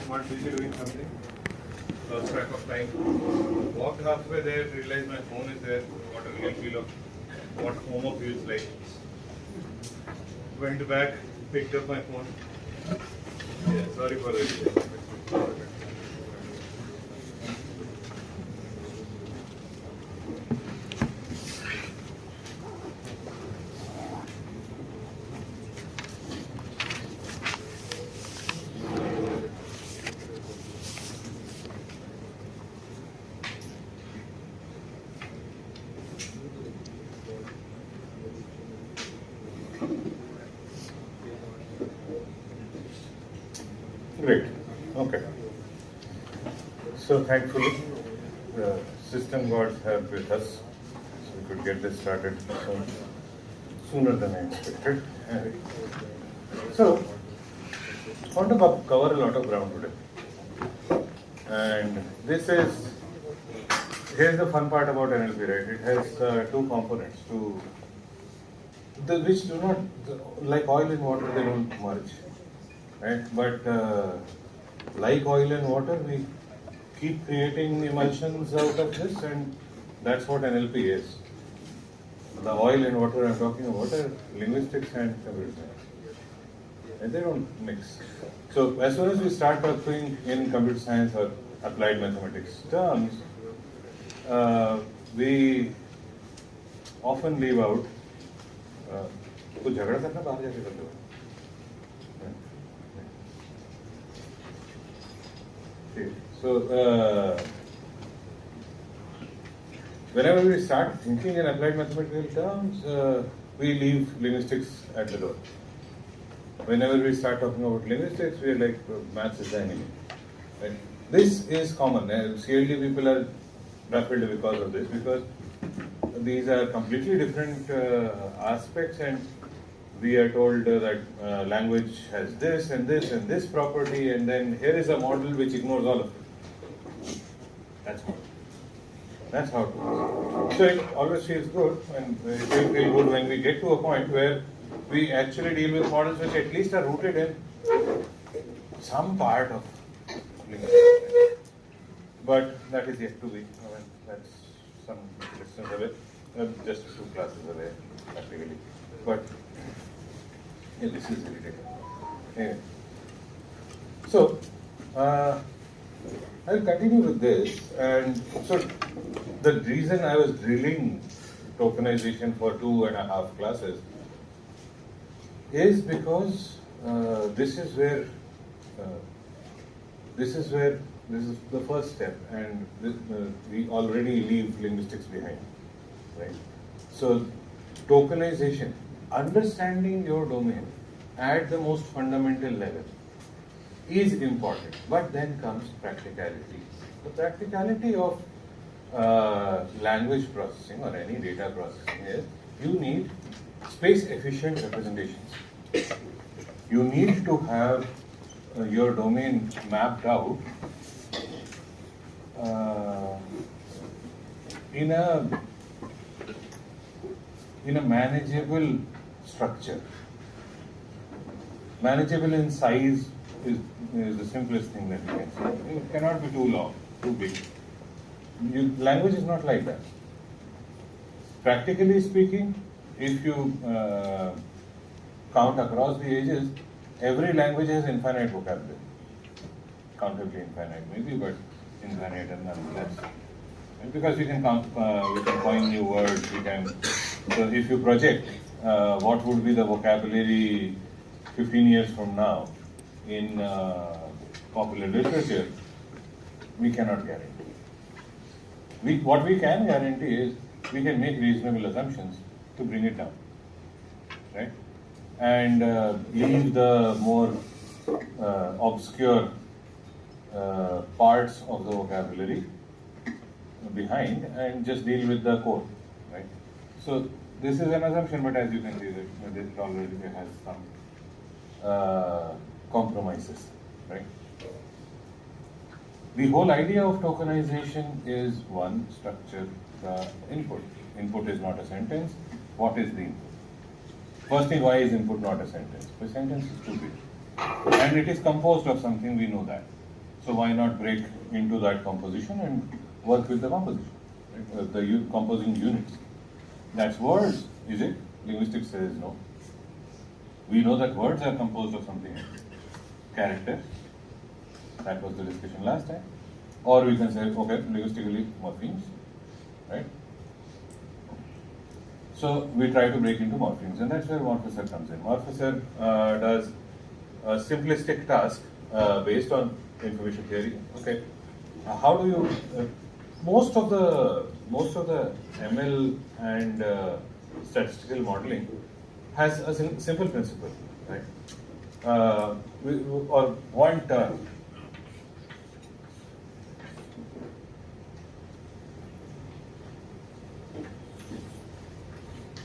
not busy doing something. Lost track of time. Walked halfway there, realized my phone is there. What a real feel of what homo feels like. Went back, picked up my phone. Yeah, sorry for this. Great. Okay. So thankfully, the system gods have with us, so we could get this started sooner than I expected. So, I want to cover a lot of ground today. And here's the fun part about NLP, right? It has two components, which do not, like oil and water, they don't merge. Right? But like oil and water, we keep creating emulsions out of this, and that's what NLP is. The oil and water I'm talking about are linguistics and computer science. And they don't mix. So as soon as we start talking in computer science or applied mathematics terms, we often leave out कुछ झगड़ा करना बाहर जाके कर लो. So, whenever we start thinking in applied mathematical terms, we leave linguistics at the door. Whenever we start talking about linguistics, we are like, maths is the enemy. Right? This is common. CLD people are baffled because of this, because these are completely different aspects, and we are told that language has this and this and this property, and then here is a model which ignores all of it. That's how it works. So it always feels good, and it will feel good when we get to a point where we actually deal with models which at least are rooted in some part of linguistics. But that is yet to be. I mean, that's some distance away, just 2 classes away, practically. But yeah, this is irritating. Anyway. So, I'll continue with this. And so, the reason I was drilling tokenization for 2.5 classes is because this is the first step, and we already leave linguistics behind, right? So, tokenization, understanding your domain at the most fundamental level is important, but then comes practicality. The practicality of language processing or any data processing is you need space-efficient representations. You need to have your domain mapped out in a manageable structure. Manageable in size is the simplest thing that you can say. It cannot be too long, too big. Language is not like that. Practically speaking, if you count across the ages, every language has infinite vocabulary. Countably infinite maybe, but infinite and nonetheless. Because we can coin new words, so if you project what would be the vocabulary 15 years from now in popular literature, we cannot guarantee. What we can guarantee is we can make reasonable assumptions to bring it down, right? And leave the more obscure parts of the vocabulary behind and just deal with the core, right? So this is an assumption, but as you can see, that it already has some compromises, right? The whole idea of tokenization is one, structure the input. Input is not a sentence. What is the input? First thing, why is input not a sentence? The sentence is too big. And it is composed of something, we know that. So why not break into that composition and work with the composition, right? The composing units. That's words, is it? Linguistics says no. We know that words are composed of something else. Characters. That was the discussion last time. Or we can say, okay, linguistically morphemes, right? So we try to break into morphemes, and that's where Morphoser comes in. Morphoser does a simplistic task based on information theory. Okay, how do you? Most of the ML and statistical modeling has a simple principle, right? Or one term.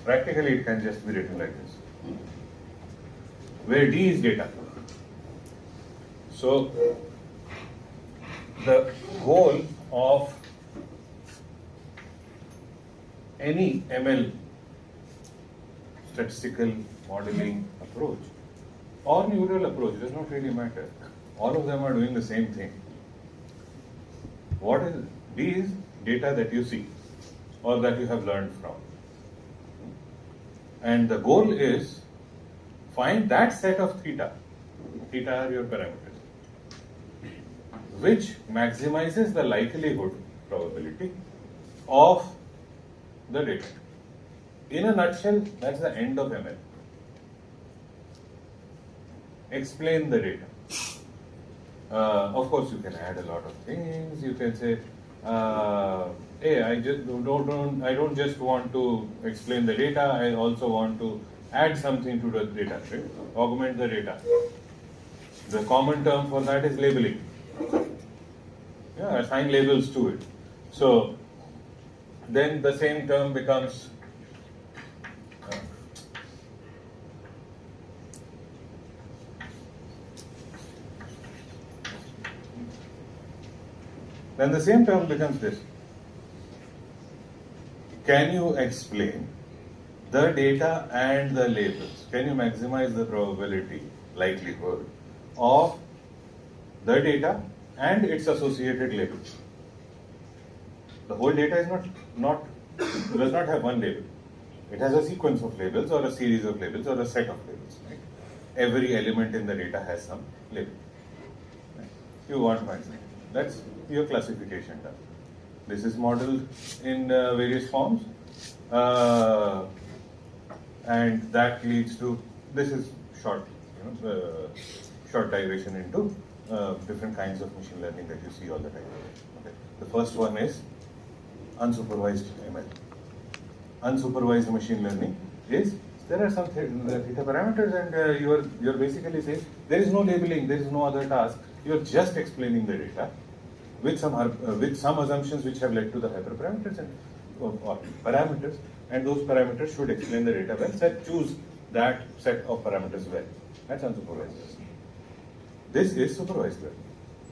Practically, it can just be written like this, where D is data. So, the goal of any ML statistical modeling approach or neural approach does not really matter. All of them are doing the same thing. What is D is data that you see or that you have learned from. And the goal is find that set of theta. Theta are your parameters, which maximizes the likelihood probability of the data. In a nutshell, that's the end of ML. Explain the data. Of course, you can add a lot of things. You can say, hey, I don't just want to explain the data. I also want to add something to the data, right? Augment the data. The common term for that is labeling. Yeah, assign labels to it. So then the same term becomes this. Can you explain the data and the labels? Can you maximize the probability, likelihood of the data and its associated labels? The whole data is does not have one label. It has a sequence of labels or a series of labels or a set of labels. Right? Every element in the data has some label. Right? You want to maximize. That's your classification term. This is modeled in various forms, and that leads to, this is short digression into different kinds of machine learning that you see all the time. Okay. The first one is unsupervised ML. Unsupervised machine learning is, there are some theta parameters, and you're basically saying there is no labeling, there is no other task. You're just explaining the data with some assumptions which have led to the hyperparameters or parameters, and those parameters should explain the data well. Choose that set of parameters well. That's unsupervised. This is supervised learning.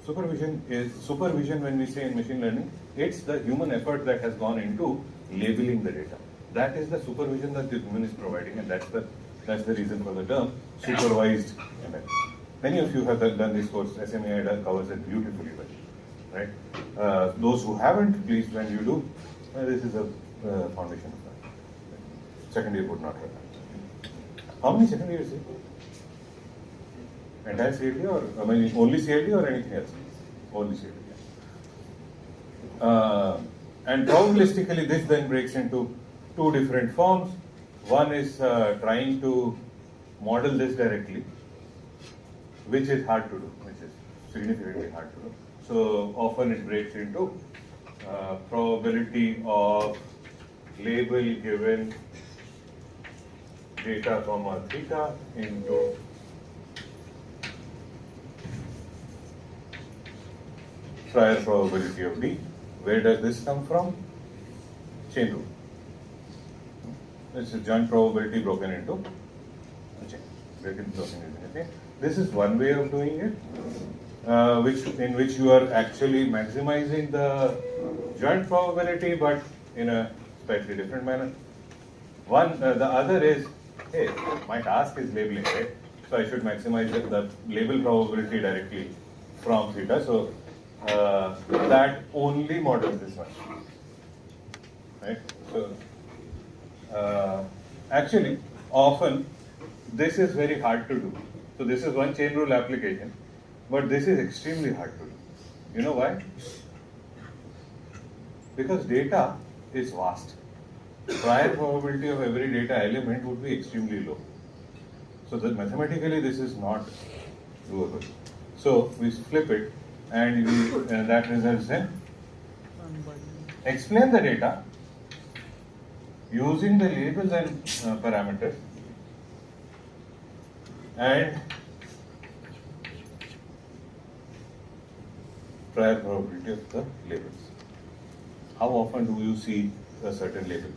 Supervision when we say in machine learning, it's the human effort that has gone into labeling the data. That is the supervision that the human is providing, and that's the reason for the term supervised ML. Many of you have done this course. SMAI covers it beautifully well. Right? Those who haven't, please, when you do, this is a foundation of that. Second year would not have that. How many second years? Entire CID or only CID or anything else? Only CID. And probabilistically, this then breaks into two different forms. One is trying to model this directly, which is hard to do, which is significantly hard to do. So often it breaks into probability of label given data comma theta into prior probability of D. Where does this come from? Chain rule. This is joint probability broken into a chain. Okay. This is one way of doing it. In which you are actually maximizing the joint probability, but in a slightly different manner. The other is, hey, my task is labeling, right? So I should maximize the label probability directly from theta. So that only models this one, right? So actually, often this is very hard to do. So this is one chain rule application, but this is extremely hard to do. You know why? Because data is vast. Prior probability of every data element would be extremely low. So that mathematically this is not doable. So we flip it, and that results in explain the data using the labels and parameters, and prior probability of the labels. How often do you see a certain label?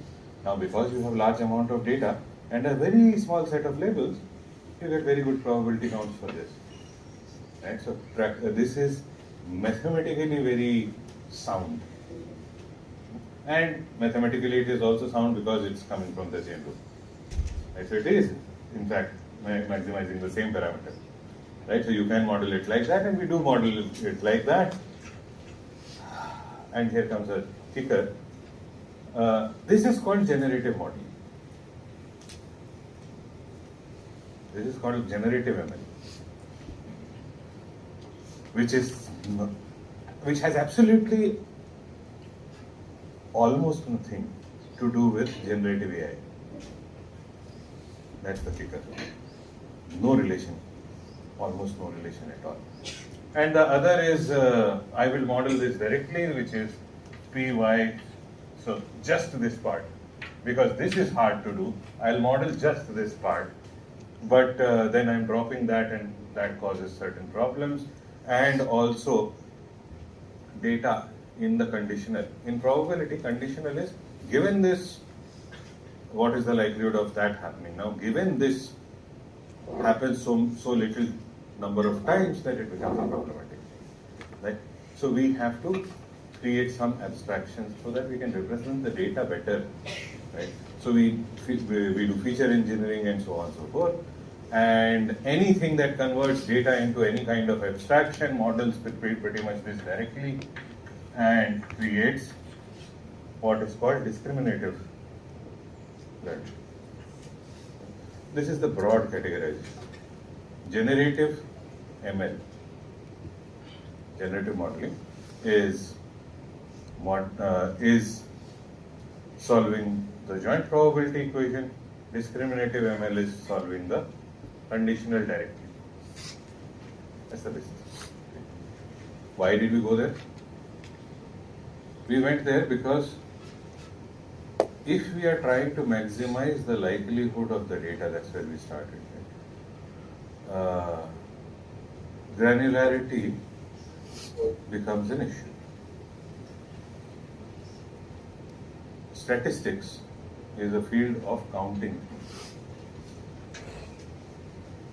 Now, because you have large amount of data and a very small set of labels, you get very good probability counts for this. Right? So this is mathematically very sound. And mathematically it is also sound because it's coming from the chain rule. Right? So it is, in fact, maximizing the same parameter. Right? So you can model it like that, and we do model it like that. And here comes a kicker. This is called generative modeling. This is called generative ML, which has absolutely almost nothing to do with generative AI. That's the kicker. No relation, almost no relation at all. And the other is, I will model this directly, which is PY, so just this part. Because this is hard to do, I'll model just this part. But then I'm dropping that, and that causes certain problems. And also, data in the conditional. In probability, conditional is given this, what is the likelihood of that happening? Now, given this happens so little number of times that it becomes problematic. Right? So we have to create some abstractions so that we can represent the data better. Right? So we do feature engineering and so on and so forth. And anything that converts data into any kind of abstraction models pretty much this directly and creates what is called discriminative learning. This is the broad categorization. Generative ML, generative modeling, is solving the joint probability equation. Discriminative ML is solving the conditional directly. That's the basis. Why did we go there? We went there because if we are trying to maximize the likelihood of the data, that's where we started. Right? Granularity becomes an issue. Statistics is a field of counting,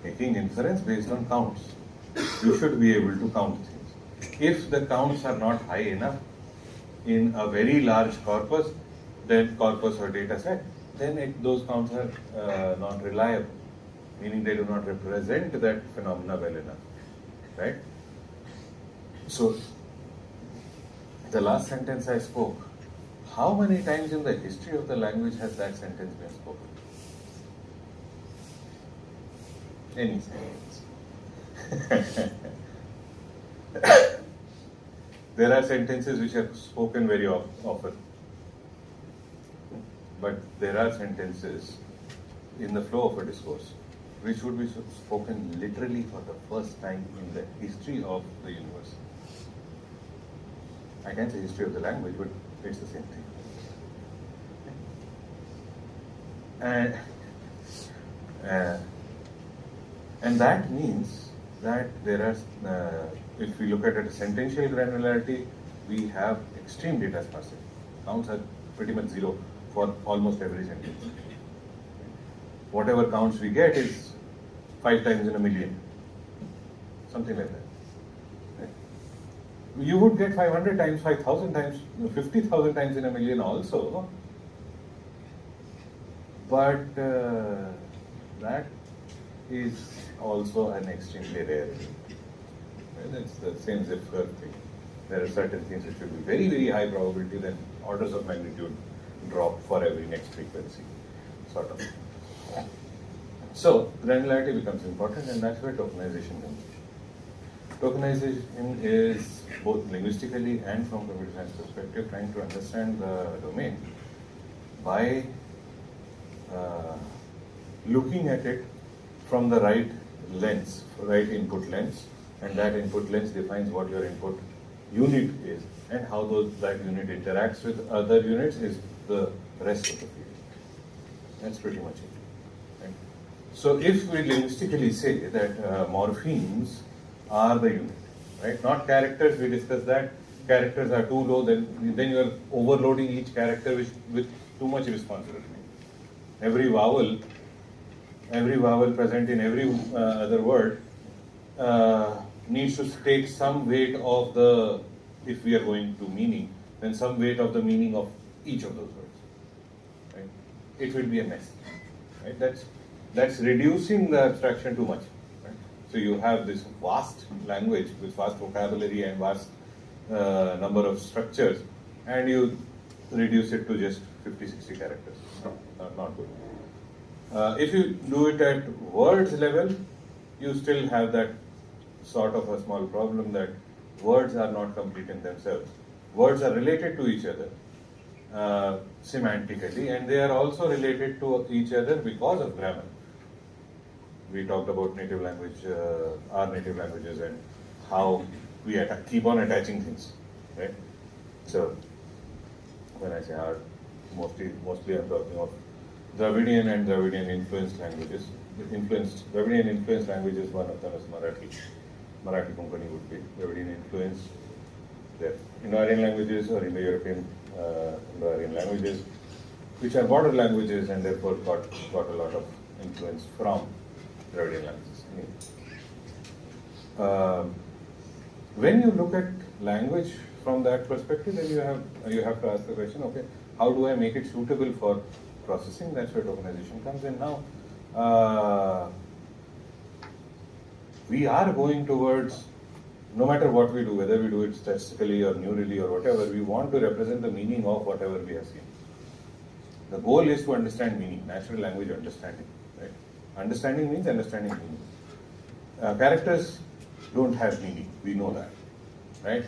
making inference based on counts. You should be able to count things. If the counts are not high enough in a very large corpus, then corpus or data set, then those counts are not reliable, meaning they do not represent that phenomena well enough, right? So, the last sentence I spoke, how many times in the history of the language has that sentence been spoken? Any sentence. There are sentences which are spoken very often, but there are sentences in the flow of a discourse which would be spoken literally for the first time in the history of the universe. I can't say history of the language, but it's the same thing. And that means that there are, if we look at a sentential granularity, we have extreme data sparsity. Counts are pretty much zero for almost every sentence. Whatever counts we get is 5 times in a million, something like that. Right? You would get 500 times, 5,000 times, 50,000 times in a million also, but that is also an extremely rare thing. Well, it's the same zip curve thing. There are certain things which will be very, very high probability, then orders of magnitude drop for every next frequency, sort of. So granularity becomes important, and that's where tokenization comes in. Tokenization is both linguistically and from computer science perspective trying to understand the domain by looking at it from the right lens, right input lens, and that input lens defines what your input unit is, and how that unit interacts with other units is the rest of the field. That's pretty much it. Right? So if we linguistically say that morphemes are the unit, right? Not characters, we discussed that. Characters are too low, then you are overloading each character with too much responsibility. Every vowel present in every other word needs to take some weight of the, if we are going to meaning, then some weight of the meaning of each of those words. Right? It will be a mess. Right? That's reducing the abstraction too much. Right? So you have this vast language with vast vocabulary and vast number of structures, and you reduce it to just 50-60 characters. Not good. If you do it at words level, you still have that sort of a small problem that words are not complete in themselves. Words are related to each other semantically, and they are also related to each other because of grammar. We talked about native language, our native languages, and how we keep on attaching things, right? So when I say our, mostly I'm talking of Dravidian and Dravidian influenced languages. Dravidian influenced languages, one of them is Marathi. Marathi Konkani would be Dravidian influence. There, Indo-Aryan languages or Indo-European Indo-Aryan languages, which are border languages and therefore got a lot of influence from Dravidian languages. When you look at language from that perspective, then you have to ask the question, okay, how do I make it suitable for processing? That's where tokenization comes in now. We are going towards, no matter what we do, whether we do it statistically or neurally or whatever, we want to represent the meaning of whatever we have seen. The goal is to understand meaning, natural language understanding. Right? Understanding means understanding meaning. Characters don't have meaning, we know that. Right?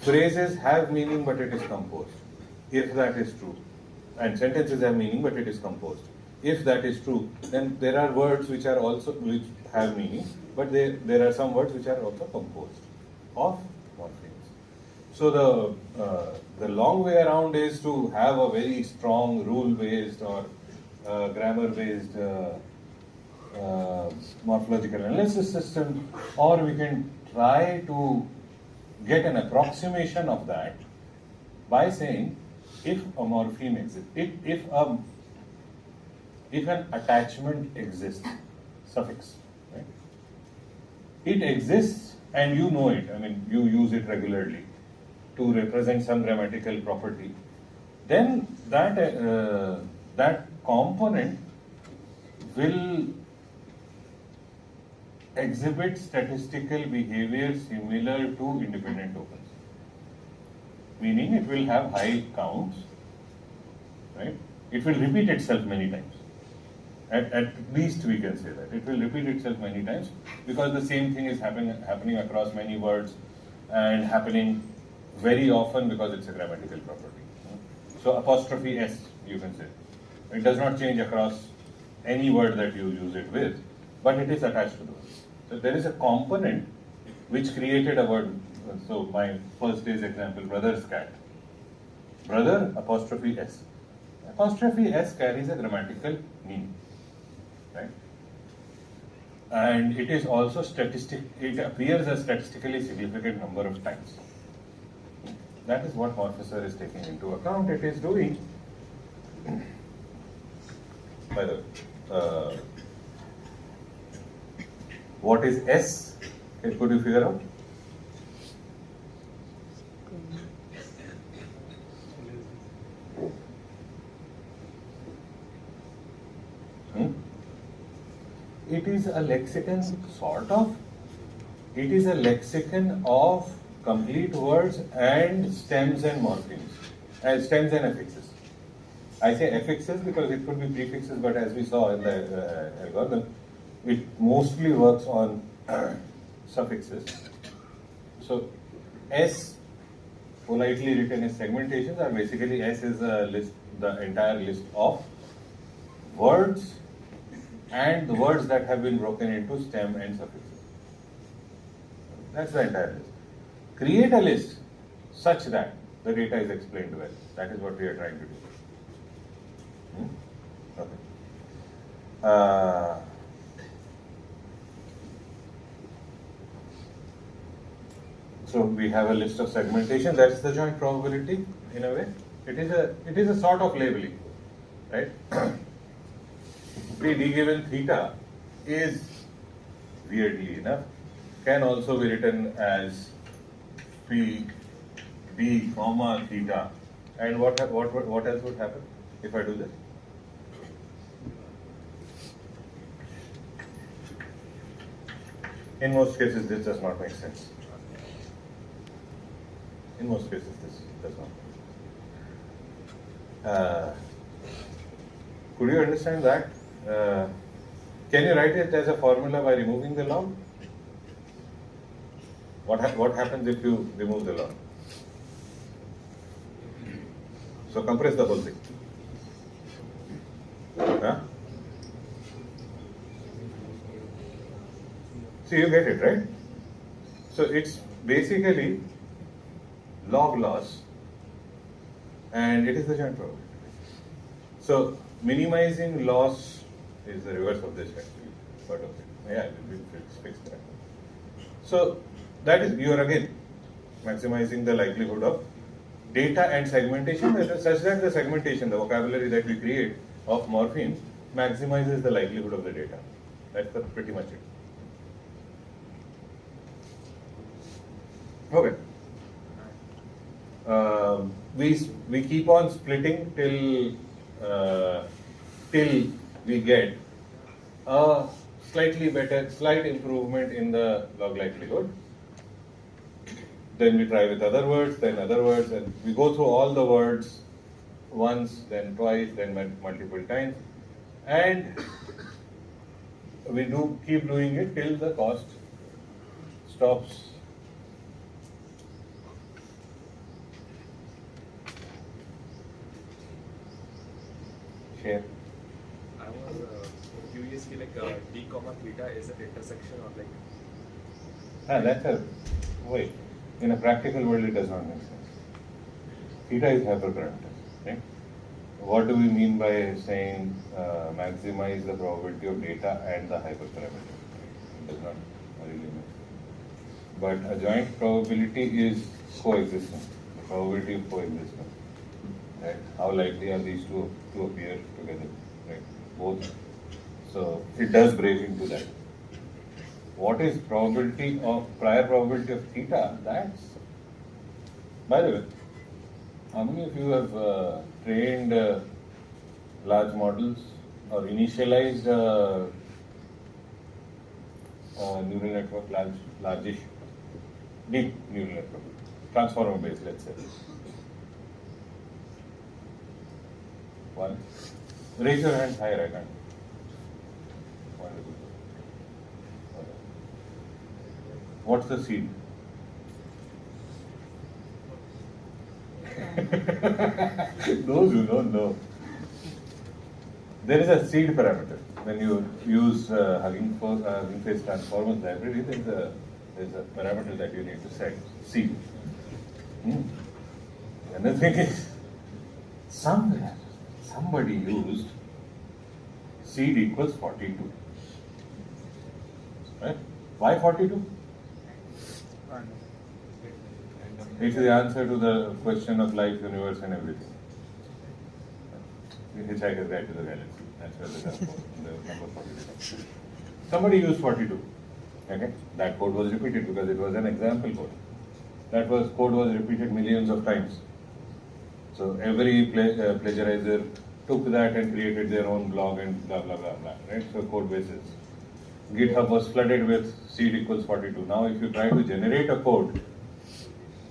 Phrases have meaning, but it is composed. If that is true. And sentences have meaning, but it is composed. If that is true, then there are words which have meaning, but there are some words which are also composed of morphemes. So the long way around is to have a very strong rule-based or grammar-based morphological analysis system, or we can try to get an approximation of that by saying, if a morpheme exists, if an attachment exists, suffix, right? It exists and you know it, I mean, you use it regularly to represent some grammatical property, then that component will exhibit statistical behavior similar to independent tokens. Meaning it will have high counts, right? It will repeat itself many times. At least we can say that. It will repeat itself many times because the same thing is happening across many words and happening very often because it's a grammatical property. So apostrophe S, you can say. It does not change across any word that you use it with, but it is attached to the word. So there is a component which created a word. So my first day's example, brother's cat. Brother, apostrophe S. Apostrophe S carries a grammatical meaning, right? And it is also it appears a statistically significant number of times. That is what Morphosur is taking into account. It is doing, by the way, what is S? Could you figure out? It is a lexicon, sort of. It is a lexicon of complete words and stems and morphemes, stems and affixes. I say affixes because it could be prefixes, but as we saw in the algorithm, it mostly works on suffixes. So S, politely written as segmentations, are basically S is a list, the entire list of words and the words that have been broken into stem and suffixes. That's the entire list. Create a list such that the data is explained well. That is what we are trying to do. Okay. So we have a list of segmentation. That's the joint probability in a way. It is a sort of labeling, right? P d given theta is, weirdly enough, can also be written as P d comma theta. And what else would happen if I do this? In most cases, this does not make sense. In most cases, this does not. Could you understand that? Can you write it as a formula by removing the log? What happens if you remove the log? So compress the whole thing. Huh? So you get it, right? So it's basically log loss, and it is the joint probability. So minimizing loss is the reverse of this actually. But okay, yeah, it's fixed that. So that is, you are again maximizing the likelihood of data and segmentation such that the segmentation, the vocabulary that we create of morpheme, maximizes the likelihood of the data. That's pretty much it. Okay. We keep on splitting till we get a slight improvement in the log likelihood. Then we try with other words, then other words, and we go through all the words once, then twice, then multiple times, and we keep doing it till the cost stops. Share. I was curious, like d comma theta is an intersection or like. That's a wait. In a practical world, it does not make sense. Theta is hyperparameter, right? What do we mean by saying maximize the probability of data and the hyperparameter? It does not really make sense. But a joint probability is coexistence, the probability of coexistence. Right? How likely are these two to appear together? Right? Both. So it does break into that. What is probability of prior probability of theta? That's, by the way, how many of you have trained large models or initialized neural network, largish, deep neural network, transformer based, let's say? One. Raise your hand higher, I can't. What's the seed? Those who don't know. There is a seed parameter. When you use Hugging Face Transformers library, there's a parameter that you need to set, seed. And the thing is, somewhere, somebody used seed equals 42. Right? Why 42? It's the answer to the question of life, universe, and everything. The Hitchhiker's Guide to the Galaxy. That's where the number 42. Somebody used 42. Okay, that code was repeated because it was an example code. That code was repeated millions of times. So every plagiarizer took that and created their own blog and blah blah blah blah. Right? So code bases. GitHub was flooded with seed equals 42. Now, if you try to generate a code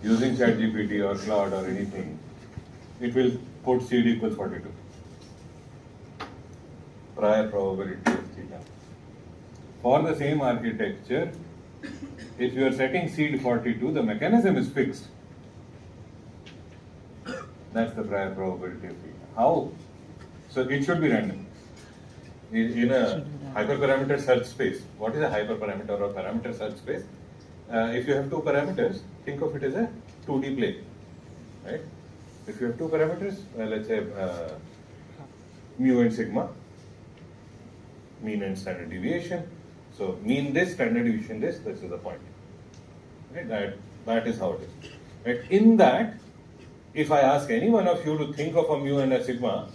using ChatGPT or Claude or anything, it will put seed equals 42. Prior probability of theta. For the same architecture, if you are setting seed 42, the mechanism is fixed. That's the prior probability of theta. How? So it should be random. In a hyperparameter search space, what is a hyperparameter or parameter search space? If you have two parameters, think of it as a 2D plane, right? If you have two parameters, let's say mu and sigma, mean and standard deviation. So mean this, standard deviation this is the point. Right? That is how it is. Right? In that, if I ask any one of you to think of a mu and a sigma,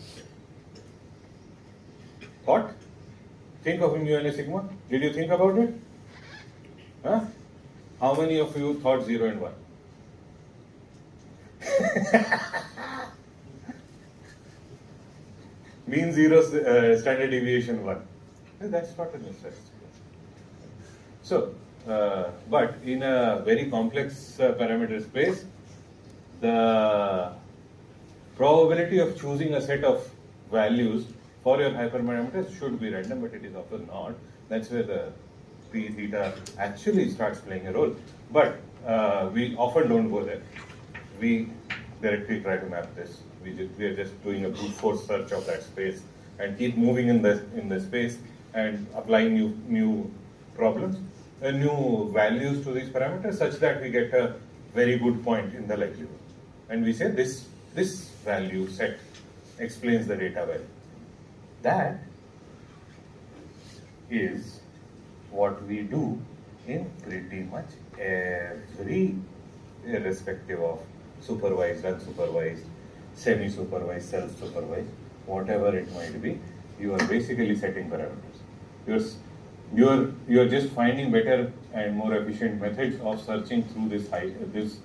what? Think of a mu and a sigma. Did you think about it? Huh? How many of you thought 0 and 1? Mean 0, standard deviation 1. That's not a necessity. So, but in a very complex parameter space, the probability of choosing a set of values for your hyperparameters should be random, but it is often not. That's where the p theta actually starts playing a role. But we often don't go there. We directly try to map this. We are just doing a brute force search of that space and keep moving in the space and applying new problems and new values to these parameters such that we get a very good point in the likelihood. And we say this value set explains the data well. That is what we do in pretty much every, irrespective of supervised, unsupervised, semi-supervised, self-supervised, whatever it might be. You are basically setting parameters. You are just finding better and more efficient methods of searching through this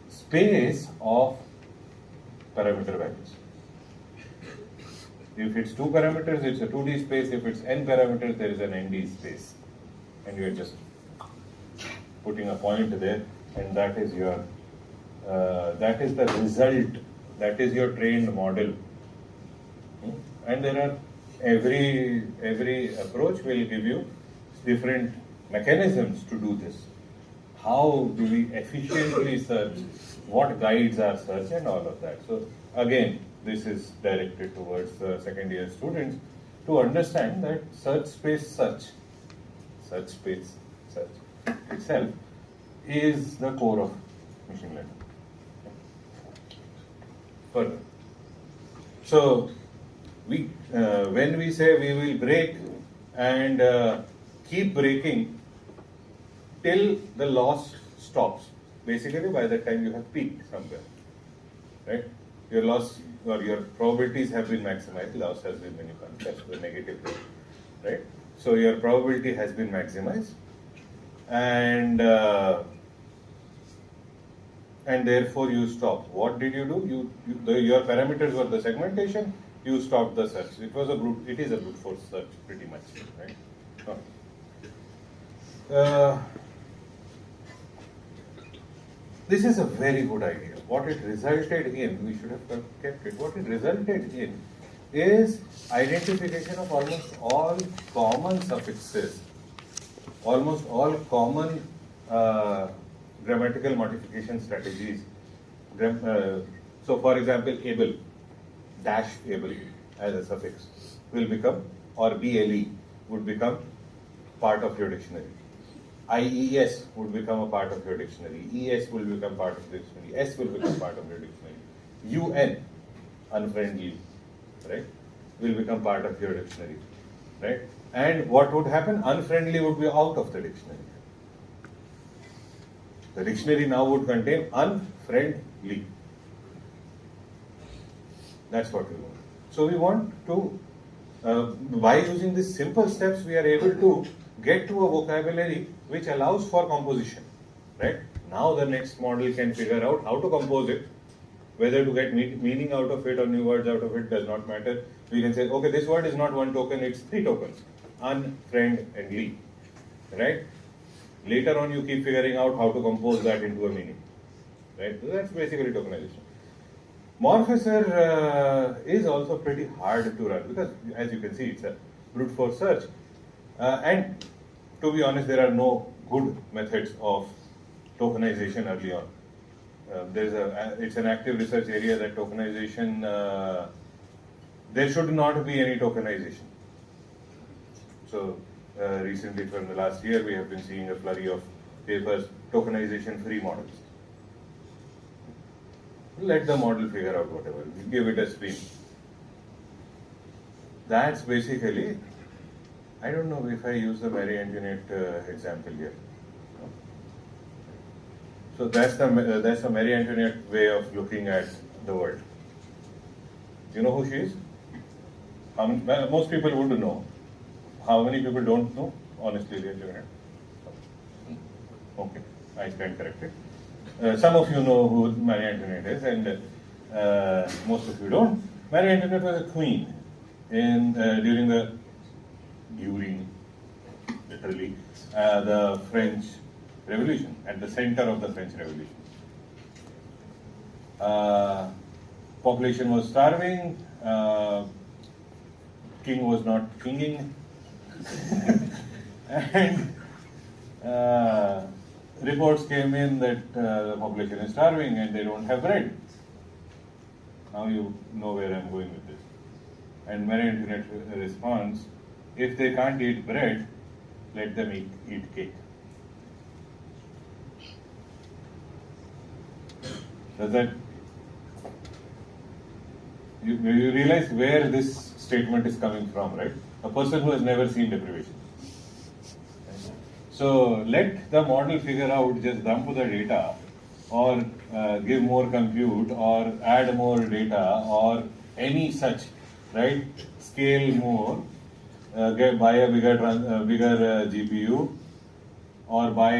space of parameter values. If it's 2 parameters, it's a 2D space. If it's n parameters, there is an ND space. And you are just putting a point there, and that is your that is the result. That is your trained model. And there are every approach will give you different mechanisms to do this. How do we efficiently search? What guides our search and all of that. So again, this is directed towards the second year students to understand that search itself is the core of machine learning. Further. So when we say we will break and keep breaking till the loss stops, basically by the time you have peaked somewhere, right? Your loss or your probabilities have been maximized, loss has been minimized, that's the negative rate, right? So your probability has been maximized, and therefore you stop. What did you do? Your parameters were the segmentation. You stopped the search. It is a brute force search, pretty much, right? This is a very good idea. What it resulted in, we should have kept it. What it resulted in is identification of almost all common suffixes, almost all common grammatical modification strategies. So, for example, able, dash able as a suffix will become, or BLE would become part of your dictionary. IES would become a part of your dictionary. ES will become part of the dictionary. S will become part of your dictionary. UN, unfriendly, right, will become part of your dictionary, right? And what would happen? Unfriendly would be out of the dictionary. The dictionary now would contain unfriendly. That's what we want. So we want to, by using these simple steps, we are able to get to a vocabulary which allows for composition, right? Now the next model can figure out how to compose it, whether to get meaning out of it or new words out of it does not matter. We can say, okay, this word is not 1 token, it's 3 tokens, right? So that's basically tokenization. Morphicer is also pretty hard to run because, as you can see, it's a brute force search. And to be honest, there are no good methods of tokenization early on. It's an active research area that tokenization, there should not be any tokenization. So recently, from the last year, we have been seeing a flurry of papers, tokenization-free models. Let the model figure out whatever, give it a stream. That's basically, I don't know if I use the Marie-Antoinette example here. So that's the Marie-Antoinette way of looking at the world. You know who she is? Most people would know. How many people don't know? Honestly, okay, I stand corrected. Some of you know who Marie Antoinette is, and most of you don't. Marie Antoinette was a queen during literally the French Revolution, at the center of the French Revolution. Population was starving. King was not kinging, and reports came in that the population is starving and they don't have bread. Now you know where I'm going with this. And Marie Antoinette responds, if they can't eat bread, let them eat cake. Does that, you realize where this statement is coming from, right? A person who has never seen deprivation. So let the model figure out, just dump the data, or give more compute, or add more data, or any such, right? Scale more, buy a bigger GPU, or buy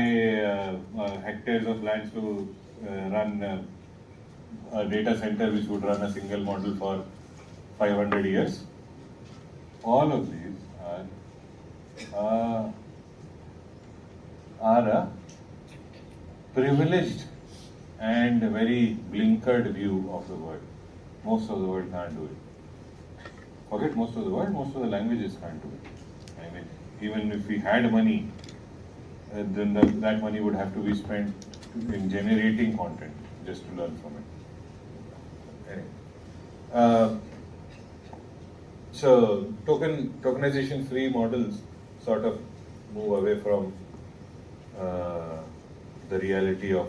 hectares of land to run a data center which would run a single model for 500 years. All of these are a privileged and very blinkered view of the world. Most of the world can't do it. Forget most of the world, most of the languages can't do it. I mean, even if we had money, then that money would have to be spent in generating content just to learn from it. Anyway. So tokenization free models sort of move away from the reality of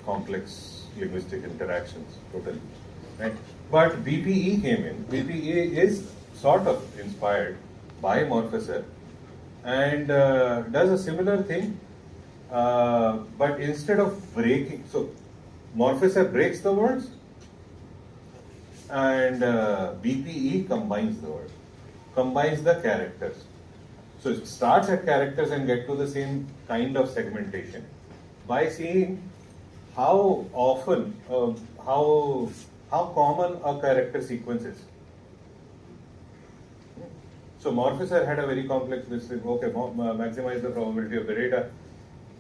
complex linguistic interactions totally, right? But BPE came in. BPE is sort of inspired by Morphicer and does a similar thing, but instead of breaking, so Morphicer breaks the words and BPE combines the words, combines the characters. So it starts at characters and get to the same kind of segmentation by seeing how often, how common a character sequence is. So Morphicer had a very complex listing. Okay, maximize the probability of the data.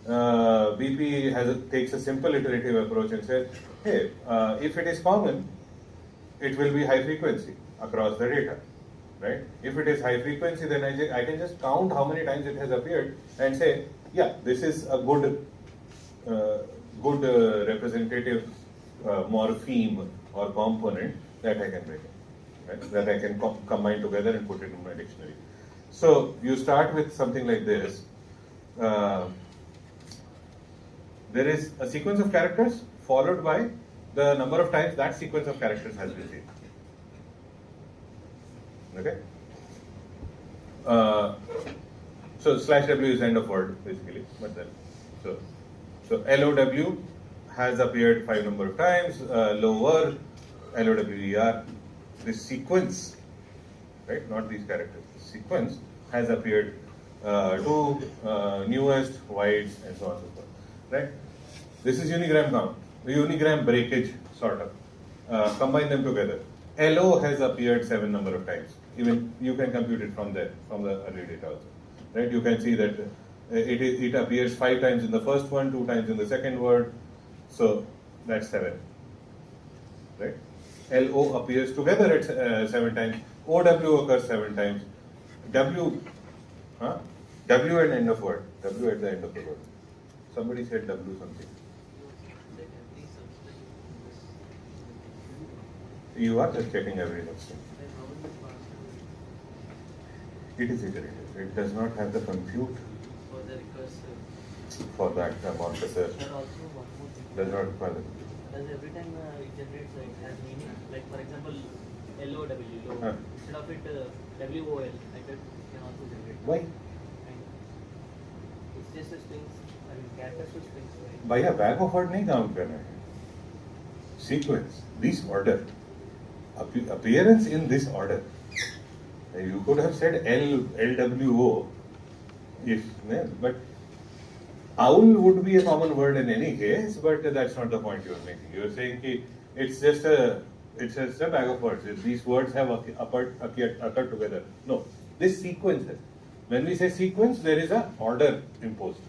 BP takes a simple iterative approach and says, hey, if it is common, it will be high frequency across the data, right? If it is high frequency, then I can just count how many times it has appeared and say, yeah, this is a good representative morpheme or component that I can break in, right? That I can combine together and put it in my dictionary. So you start with something like this. There is a sequence of characters followed by the number of times that sequence of characters has been seen. Okay? So /w is end of word basically, but then so LOW has appeared 5 number of times, lower LOWER. This sequence, right? Not these characters. The sequence has appeared to newest, wides, and so on and so forth. Right? This is unigram count. The unigram breakage sort of. Combine them together. LO has appeared 7 number of times. Even you can compute it from there, from the array data also. Right? You can see that it appears 5 times in the first one, 2 times in the second word, So that's 7, right? LO appears together at 7 times. OW occurs 7 times. W, W and end of word. W at the end of the word. Somebody said W something. You are just checking every substance. It is iterative. It does not have the compute for that processor. Does not require the compute. Does every time it generates, it has meaning? Like for example, LOW, low. Instead of it WOL, like that it can also generate. Why? And it's just a strings, I mean characters to strings, right? By a bag of word नहीं काम करना है. Sequence, this order, appearance in this order. You could have said LWO, if, but owl would be a common word in any case, but that's not the point you are making. You are saying that it's just a bag of words. These words have occurred together. No, this sequence is. When we say sequence, there is a order imposed.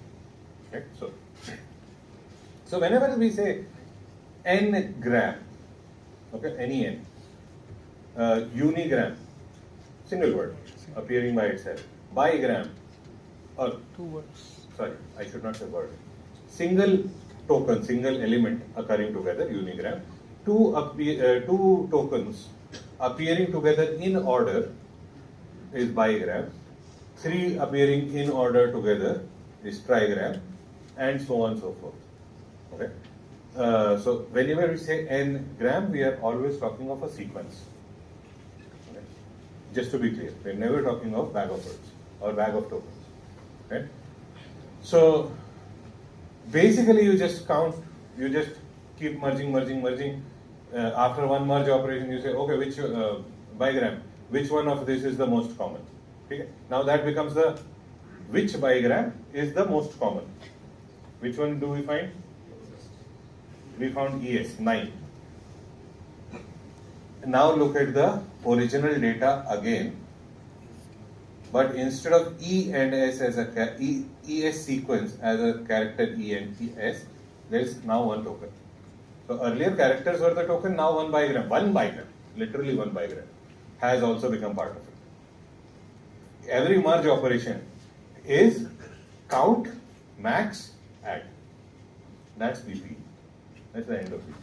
Right? So whenever we say n-gram, okay, N-E-N, unigram, single word appearing by itself, bigram, or 2 words. Sorry, I should not say word. Single token, single element occurring together, unigram. Two tokens appearing together in order is bigram. 3 appearing in order together is trigram, and so on and so forth. Okay. So whenever we say n-gram, we are always talking of a sequence. Okay. Just to be clear, we are never talking of bag of words or bag of tokens. Okay. So basically, you just count. You just keep merging. After one merge operation, you say, okay, which bigram, which one of this is the most common? Okay. Now that becomes the which bigram is the most common. Which one do we find? We found ES 9. Now look at the original data again. But instead of E and S as a ES sequence as a character E and S, there is now one token. So earlier characters were the token, now one bigram, literally one bigram, has also become part of it. Every merge operation is count, max, add. That's BP. That's the end of BP.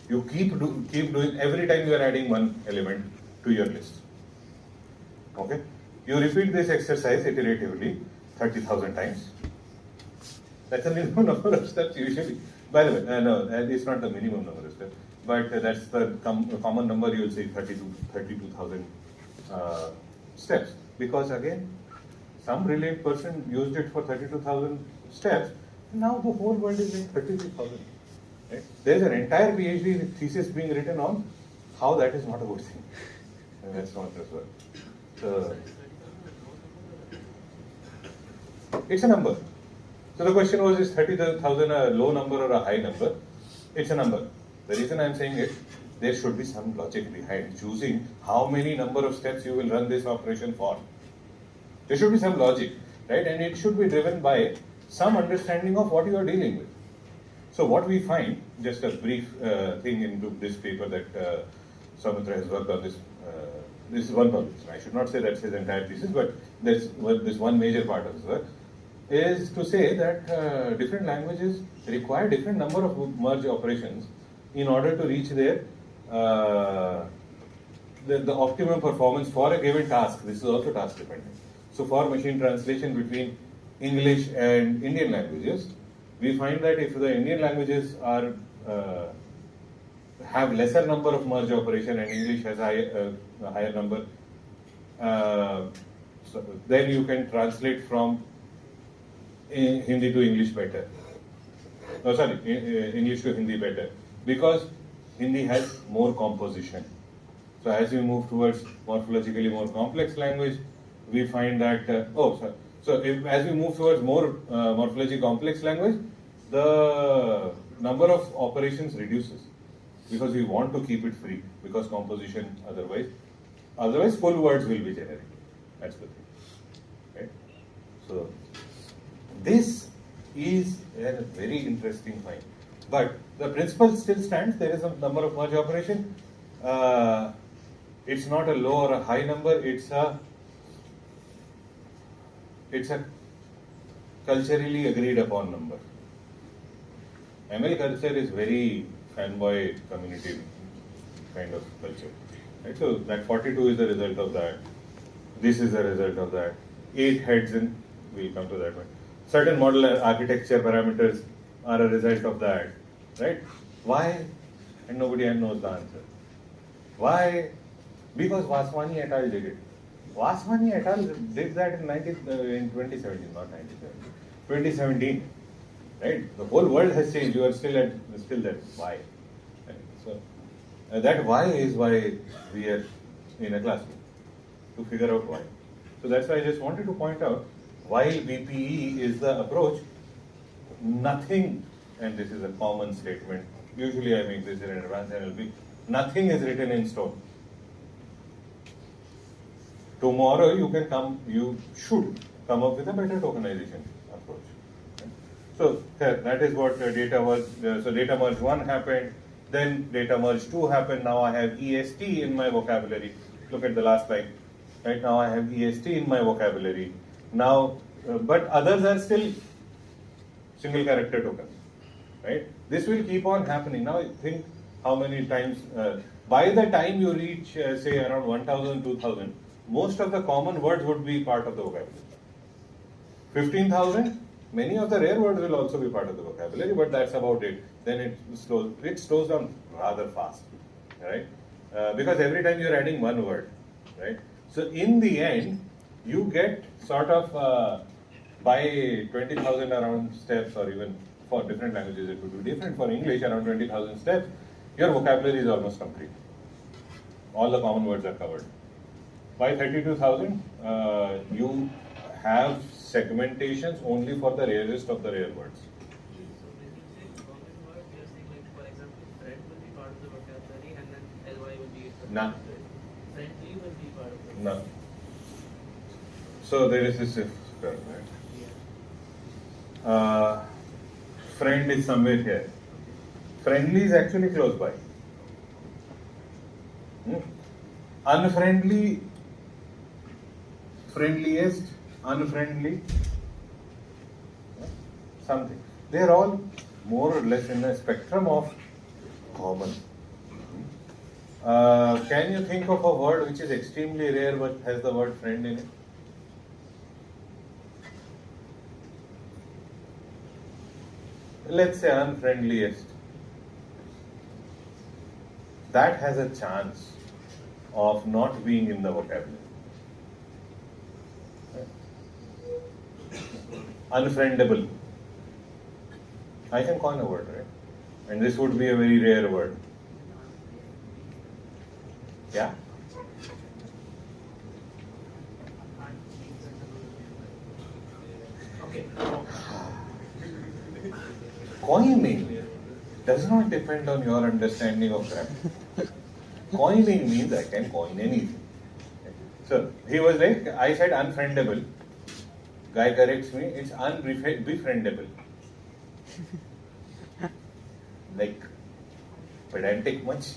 You keep doing every time you are adding one element to your list. Okay. You repeat this exercise iteratively 30,000 times. That's a minimum number of steps usually. By the way, no, it's not the minimum number of steps, but that's the common number. You will see 32,000 steps. Because again, some brilliant person used it for 32,000 steps. Now the whole world is doing 33,000. Right? There's an entire PhD thesis being written on how that is not a good thing. And that's not as well. So, it's a number. So the question was, is 30,000 a low number or a high number? It's a number. The reason I'm saying it, there should be some logic behind choosing how many number of steps you will run this operation for. There should be some logic, right? And it should be driven by some understanding of what you are dealing with. So what we find, just a brief thing in this paper that Samitra has worked on this. This is one publication. I should not say that's his entire thesis, but there's this one major part of his work is to say that different languages require different number of merge operations in order to reach their the optimum performance for a given task. This is also task dependent. So for machine translation between English and Indian languages, we find that if the Indian languages are have lesser number of merge operation and English has a higher number, so then you can translate from Hindi to English better. Oh, sorry, English to Hindi better, because Hindi has more composition. So as we move towards morphologically more complex language, we find that as we move towards more morphologically complex language, the number of operations reduces because we want to keep it free, because composition otherwise full words will be generated. That's the thing, right? So this is a very interesting find. But the principle still stands. There is a number of merge operation. It's not a low or a high number. It's a culturally agreed upon number. ML culture is very fanboy community kind of culture. Right? So that 42 is the result of that. This is the result of that. 8 heads in, we'll come to that one. Certain model architecture parameters are a result of that. Right? Why? And nobody knows the answer. Why? Because Vaswani et al. Did it. Vaswani et al. Did that in 2017, not 97. 2017. Right? The whole world has changed. You are still there. Why? Right? So that why is why we are in a classroom, to figure out why. So that's why I just wanted to point out, while BPE is the approach, nothing, and this is a common statement, usually I make this in advanced NLP, nothing is written in stone. Tomorrow you should come up with a better tokenization approach. Right? So that is what data was. So data merge 1 happened, then data merge 2 happened. Now I have EST in my vocabulary. Look at the last line. Right now I have EST in my vocabulary. Now, but others are still single character tokens. Right? This will keep on happening. Now think how many times, by the time you reach say around 1000, 2000, most of the common words would be part of the vocabulary. 15,000, many of the rare words will also be part of the vocabulary, but that's about it. Then it slows down rather fast, right? Because every time you're adding one word, right? So in the end, you get sort of by 20,000 around steps, or even for different languages it would be different. For English, around 20,000 steps, your vocabulary is almost complete. All the common words are covered. By 32,000, you have segmentations only for the rarest of the rare words. So when you say common word, you're saying like, for example, friend will be part of the vocabulary and then LY will be Nah. friendly will be part of the No. So there is this if term, right? Friend is somewhere here. Friendly is actually close by. Unfriendly, friendliest, unfriendly, something. They are all more or less in a spectrum of common. Can you think of a word which is extremely rare but has the word friend in it? Let's say unfriendliest. That has a chance of not being in the vocabulary. Unfriendable. I can coin a word, right? And this would be a very rare word. Yeah? Okay. Coining does not depend on your understanding of grammar. Coining means I can coin anything. So he was like, I said unfriendable. Guy corrects me, it's unbefriendable. Like, pedantic much? See,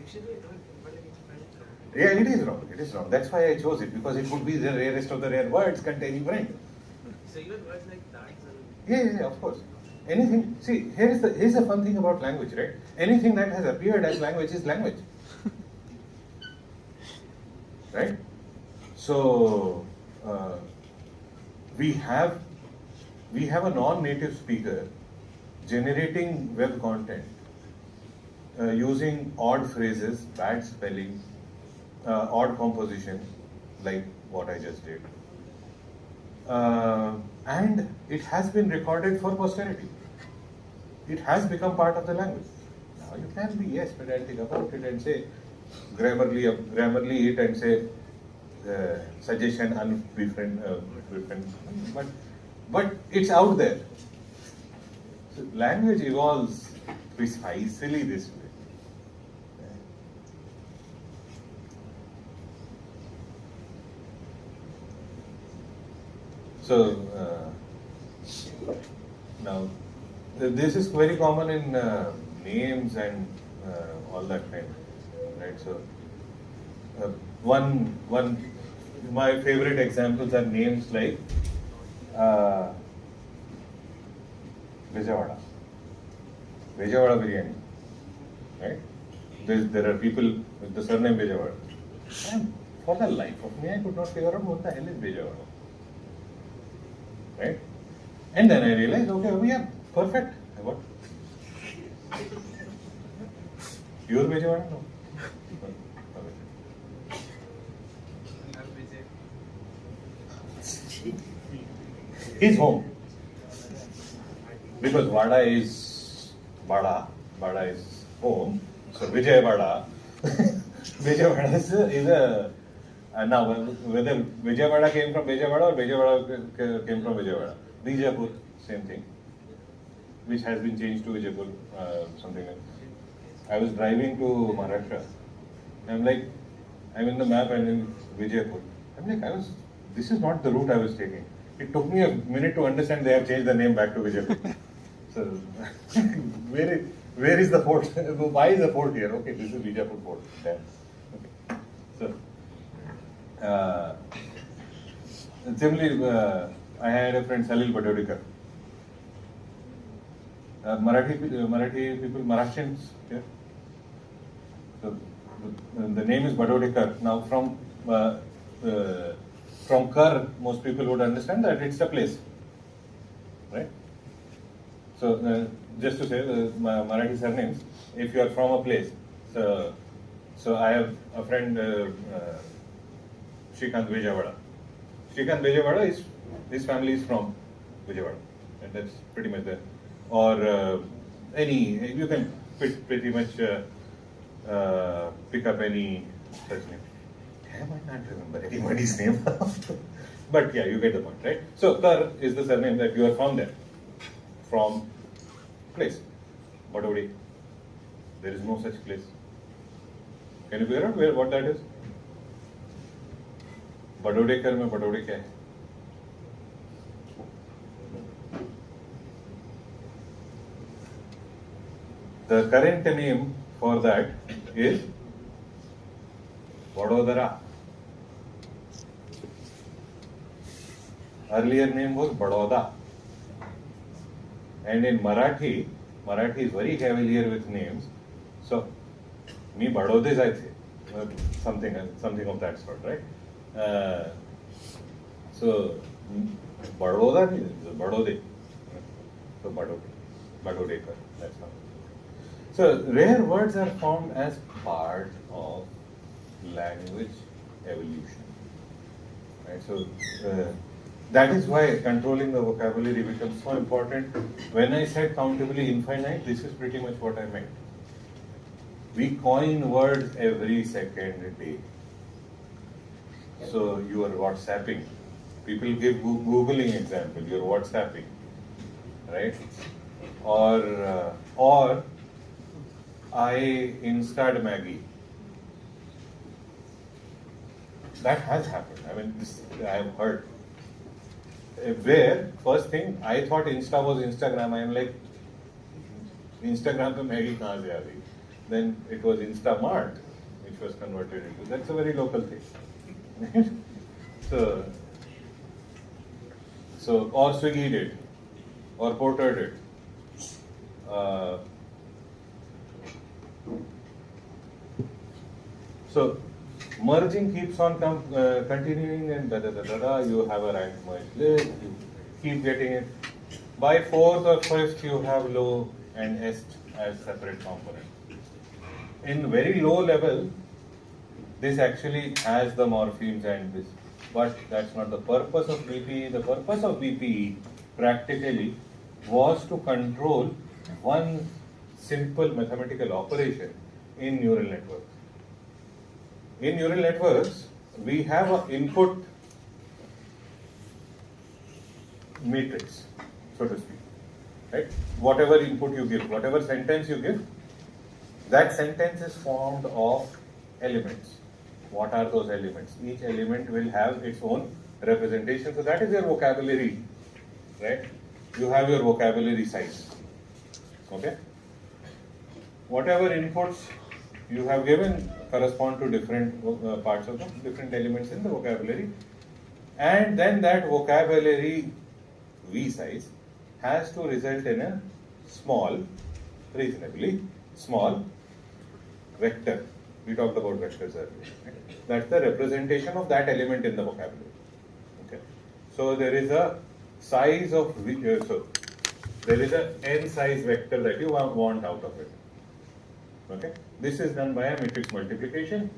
usually don't, but it's friend. Yeah, it is wrong. It is wrong. That's why I chose it, because it would be the rarest of the rare words containing friend. So even words like that. Yeah, of course. Anything, see, here's the fun thing about language, right? Anything that has appeared as language is language. Right? So, we have a non-native speaker generating web content using odd phrases, bad spelling, odd composition, like what I just did. And it has been recorded for posterity. It has become part of the language. Now you can be, yes, pedantic about it and say, grammarly it and say, suggestion unbefriend, but it's out there. So language evolves precisely this way. So now this is very common in names and all that kind, right? So, one my favorite examples are names like Vijayawada, Vijayawada biryani, right? There are people with the surname Vijayawada. And for the life of me, I could not figure out what the hell is Vijayawada, right? And then I realized, okay, we are perfect. What? Pure Vijayawada? No. His home. Because Vada is home. So Vijayawada, Vijayawada is a now whether Vijayawada came from Vijayawada or Vijayawada came from Vijayawada. Bijapur, same thing, which has been changed to Vijaypur, something like. I was driving to Maharashtra. I'm like, I'm in the map and in Vijaypur. I'm like, this is not the route I was taking. It took me a minute to understand they have changed the name back to Vijaypur. So, where is the fort? Why is the fort here? Okay, this is Vijaypur fort. Damn. Okay. So, similarly, I had a friend Salil Badodikar. Marathi people, Maharashtrians here. So the name is Badodikar. Now from Kar, most people would understand that it's a place, right? So just to say, Marathi surnames. If you are from a place, so I have a friend Shrikant Vijayawada. Shrikant Vijayawada is his family is from Vijayawada, and that's pretty much there. Or you can pretty much pick up any such name. I might not remember anybody's name, but yeah, you get the point, right? So Kar is the surname that you are from there, from place. Badodi. There is no such place. Can you figure out what that is? Badodekar mein Badode kya hai? The current name for that is Vadodara. Earlier name was Baroda. And in Marathi is very cavalier with names. So, me Barodes I say, something of that sort, right? So, Baroda is Badode. So, Badodekar, that's how. So, rare words are formed as part of language evolution. Right? So, that is why controlling the vocabulary becomes so important. When I said countably infinite, this is pretty much what I meant. We coin words every second day. So, you are WhatsApping. People give Googling example, you are WhatsApping. Right? Or I installed Maggie. That has happened. I mean, I have heard. Where, first thing, I thought Insta was Instagram. I am like, Instagram to Maggie kahan se aa gayi? Then it was Instamart, which was converted into. That's a very local thing. So, or Swiggy did, or Porter did. So, merging keeps on continuing and you have a rank merge list, you keep getting it. By fourth or fifth, you have low and est as separate components. In very low level, this actually has the morphemes and this, but that's not the purpose of BPE. The purpose of BPE practically was to control one simple mathematical operation in neural networks. In neural networks, we have an input matrix, so to speak. Right? Whatever input you give, whatever sentence you give, that sentence is formed of elements. What are those elements? Each element will have its own representation. So that is your vocabulary, right? You have your vocabulary size. Okay? Whatever inputs you have given correspond to different parts of the different elements in the vocabulary, and then that vocabulary V size has to result in a small, reasonably small vector. We talked about vectors earlier. That's the representation of that element in the vocabulary. Okay. So there is a size of so there is a n size vector that you want out of it. Okay. This is done by a matrix multiplication,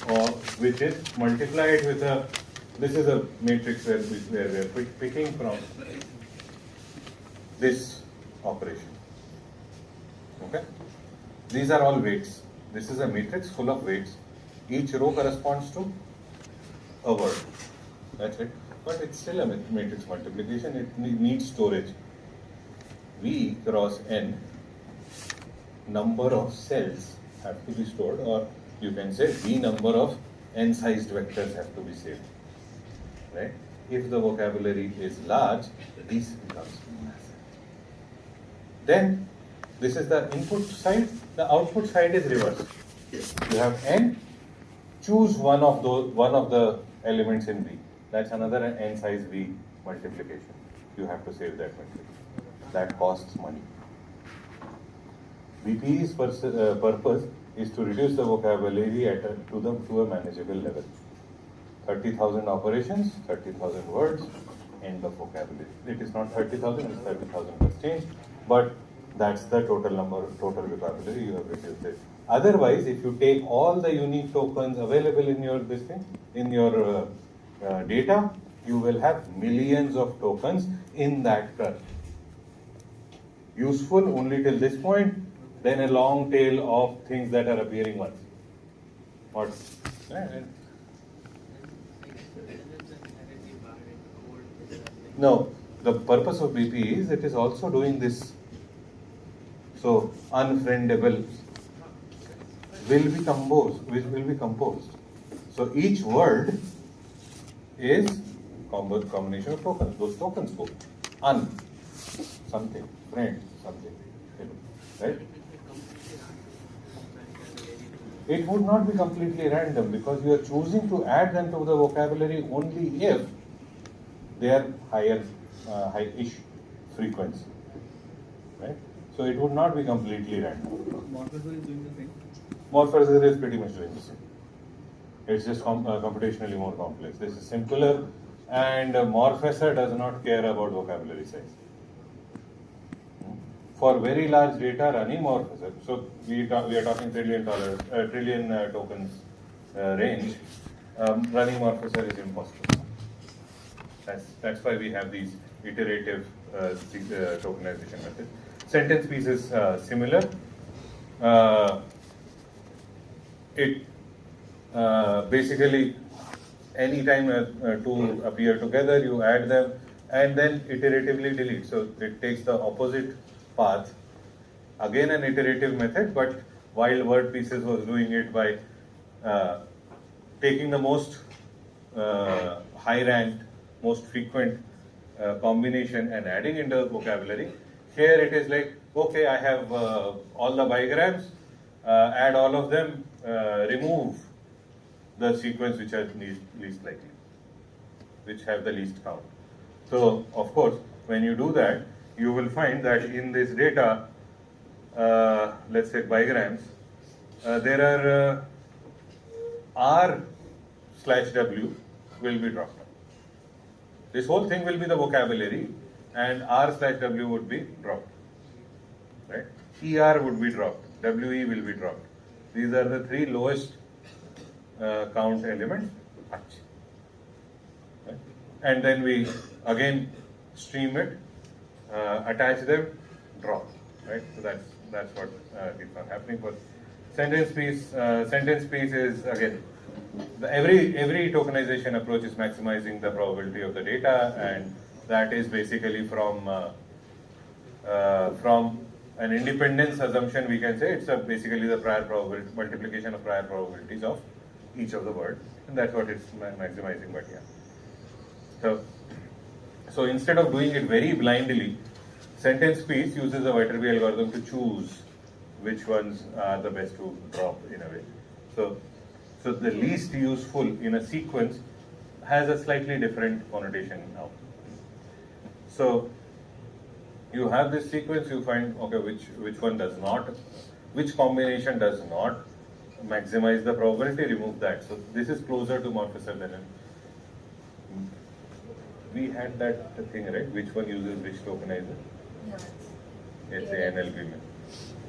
or which is multiplied with a. This is a matrix where we are picking from this operation. Okay. These are all weights. This is a matrix full of weights. Each row corresponds to a word. That's it. But it's still a matrix multiplication. It needs storage. V cross n, number of cells have to be stored, or you can say V number of n-sized vectors have to be saved. Right? If the vocabulary is large, this becomes massive. Then this is the input side. The output side is reversed. You have n. Choose one of the elements in V. That's another n size V multiplication. You have to save that matrix. That costs money. VPE's purpose is to reduce the vocabulary to a manageable level. 30,000 operations, 30,000 words, end of vocabulary. It is not 30,000, it's 30,000 plus change, but that's the total number, total vocabulary you have reduced it. Otherwise, if you take all the unique tokens available in your data, you will have millions of tokens in that curve. Useful only till this point, then a long tail of things that are appearing once. What? No, the purpose of BP is it is also doing this. So unfriendable will be composed. So each word is combination of tokens. Those tokens go something, friend, something, right? It would not be completely random because you are choosing to add them to the vocabulary only if they are high-ish frequency, right? So it would not be completely random. Morphosis is doing the same. Morphosis is pretty much doing the same. It's just computationally more complex. This is simpler, and Morphosis does not care about vocabulary size. For very large data running Morphosis, so we are talking trillion tokens range. Running Morphosis is impossible. That's why we have these iterative tokenization methods. Sentence piece is similar. It basically anytime two appear together, you add them and then iteratively delete. So it takes the opposite path. Again, an iterative method, but while word pieces was doing it by taking the most high-ranked, most frequent combination and adding into the vocabulary. Here it is like, okay, I have all the bigrams, add all of them, remove the sequence which are least likely, which have the least count. So, of course, when you do that, you will find that in this data, let's say bigrams, there are R/W will be dropped. This whole thing will be the vocabulary, and R/W would be dropped. Right? ER would be dropped. WE will be dropped. These are the three lowest count elements. Right? And then we again stream it, attach them, drop. Right? So that's what keeps on happening for sentence piece. Sentence piece is again. Every tokenization approach is maximizing the probability of the data, and that is basically from an independence assumption. We can say it's basically the prior probability multiplication of prior probabilities of each of the words, and that's what it's maximizing. But yeah, So instead of doing it very blindly, sentence piece uses a Viterbi algorithm to choose which ones are the best to drop in a way. So the least useful in a sequence has a slightly different connotation now. So you have this sequence, you find, okay, which one does not, which combination does not maximize the probability, remove that. So this is closer to Morphism than we had that thing, right? Which one uses which tokenizer? It's the NLP.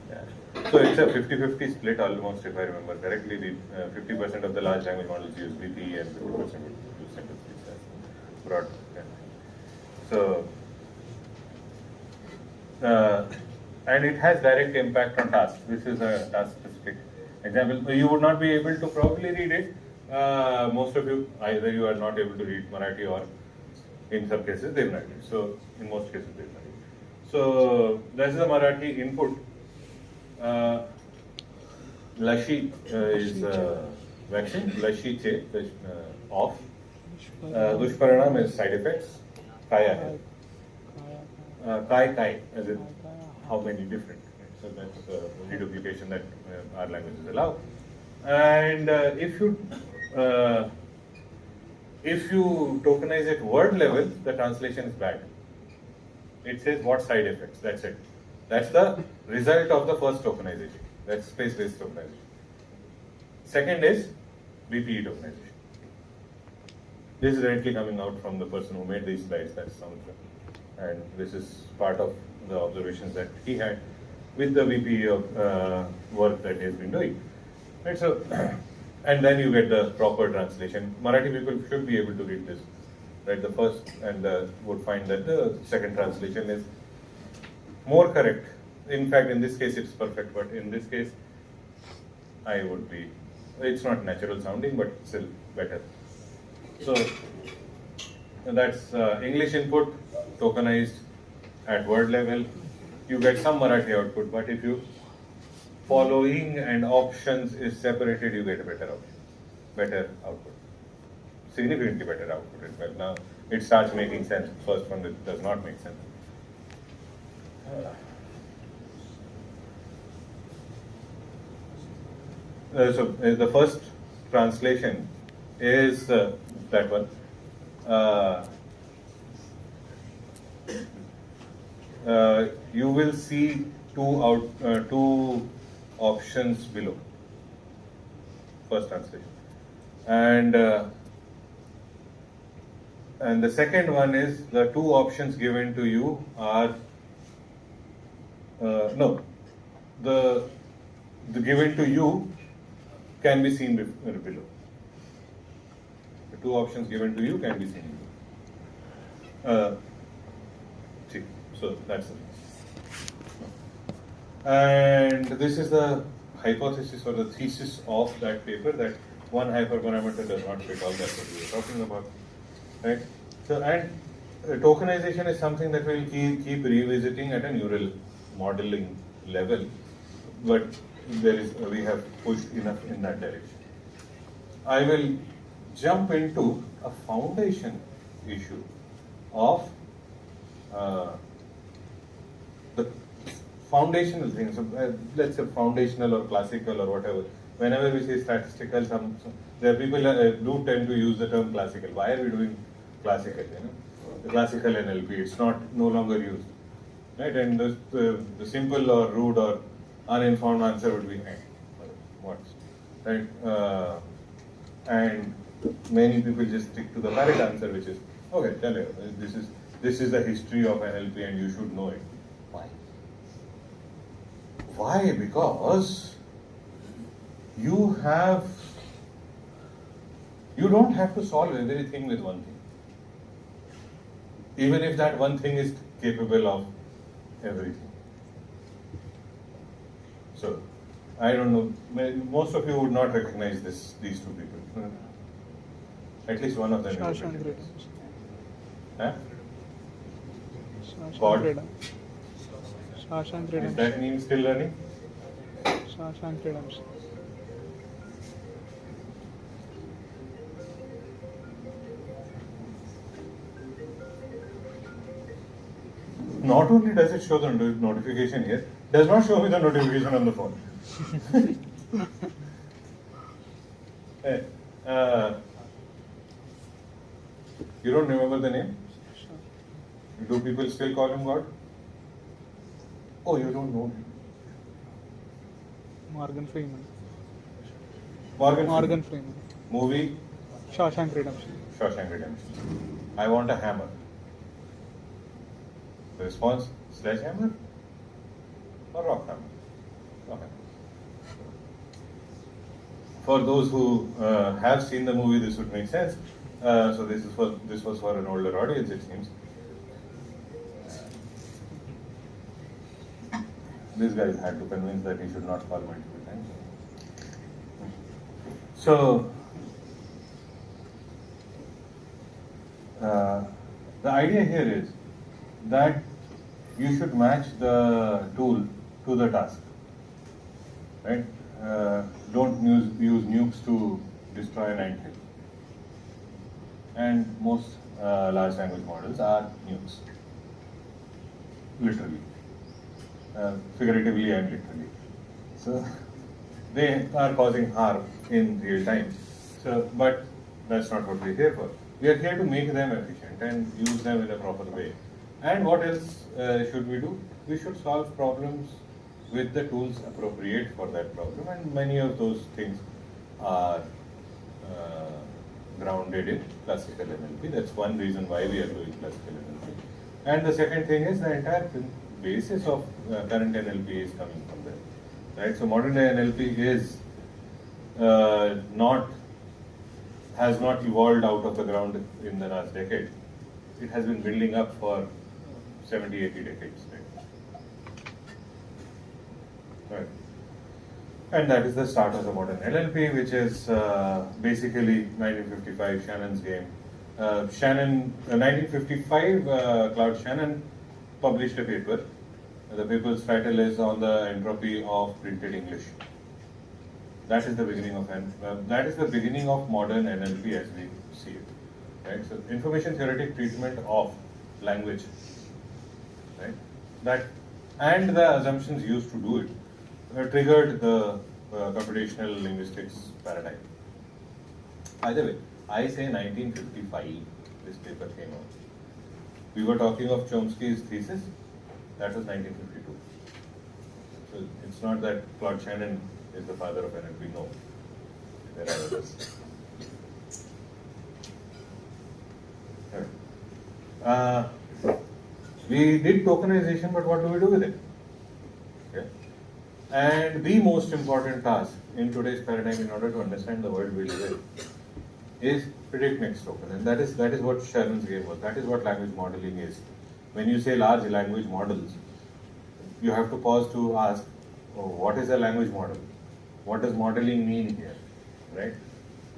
Yeah. So it's a 50-50 split almost, if I remember correctly. The 50% of the large language models use BP and 50% use sentence piece as broad. Yeah. So, and it has direct impact on tasks. This is a task specific example. You would not be able to probably read it. Most of you, either you are not able to read Marathi or in some cases they write it. So in most cases they write it. So this is the Marathi input. Lashi is vaccine. Lashi che off. Dushparanam is side effects. Kaya hai. Kai as in how many different. So that's the reduplication that our languages allow. And if you tokenize it word level, the translation is bad. It says what side effects, that's it. That's the result of the first tokenization. That's space-based tokenization. Second is BPE tokenization. This is directly coming out from the person who made these slides, that's Samudra. And this is part of the observations that he had with the BPE work that he has been doing. Right, so, and then you get the proper translation. Marathi people should be able to read this. Right, the first and would find that the second translation is more correct. In fact, in this case it's perfect, but in this case, it's not natural sounding, but still better. So, that's English input, tokenized at word level. You get some Marathi output, but if you following and options is separated, you get a better output. Significantly better output in fact. Now it starts making sense. First one it does not make sense. So the first translation is that one. You will see two options below. First translation, and the second one is the two options given to you are the given to you can be seen below. The two options given to you can be seen below. So that's it. And this is the hypothesis or the thesis of that paper, that one hyperparameter does not fit all. That's what we were talking about, right? So, and tokenization is something that we'll keep revisiting at a neural modeling level, but we have pushed enough in that direction. I will jump into a foundation issue of the foundational things. Let's say foundational or classical or whatever. Whenever we say statistical, there are people do tend to use the term classical. Why are we doing classical? The classical NLP, it's no longer used, right? And the simple or rude or uninformed answer would be, what, right? And many people just stick to the valid answer, which is, okay, tell you, this is the history of NLP and you should know it. Why? Why? Because you don't have to solve everything with one thing. Even if that one thing is capable of everything. So, I don't know, most of you would not recognize these two people. At least one of them. Huh? God. Is that name still running? not only does it show the notification here, does not show me the notification on the phone. Hey, you don't remember the name? Do people still call him God? Oh, you don't know him. Morgan Freeman. Morgan Freeman. Movie? Shawshank Redemption. Shawshank Redemption. I want a hammer. The response, sledgehammer or rock hammer? Rock hammer. For those who have seen the movie, this would make sense. So this was for an older audience, it seems. This guy had to convince that he should not call multiple times. So the idea here is that you should match the tool to the task, right? Don't use nukes to destroy an anthill. And most large language models are nukes, literally, figuratively and literally. So they are causing harm in real time. So, but that's not what we're here for. We are here to make them efficient and use them in a proper way. And what else should we do? We should solve problems with the tools appropriate for that problem, and many of those things are grounded in classical NLP. That's one reason why we are doing classical NLP. And the second thing is the entire basis of current NLP is coming from there, right? So modern day NLP is has not evolved out of the ground in the last decade. It has been building up for 70, 80 decades, right? And that is the start of the modern NLP, which is basically 1955 Shannon's game. 1955, Claude Shannon published a paper. The paper's title is on the entropy of printed English. That is the beginning of modern NLP as we see it, right? So information theoretic treatment of language, right? That and the assumptions used to do it triggered the computational linguistics paradigm. By the way, I say 1955, this paper came out. We were talking of Chomsky's thesis, that was 1952. So it's not that Claude Shannon is the father of NLP, no. There are others. We did tokenization, but what do we do with it? Okay. And the most important task in today's paradigm, in order to understand the world we live in, is predict next token. And that is what Shannon's game was. That is what language modeling is. When you say large language models, you have to pause to ask, oh, what is a language model? What does modeling mean here, right?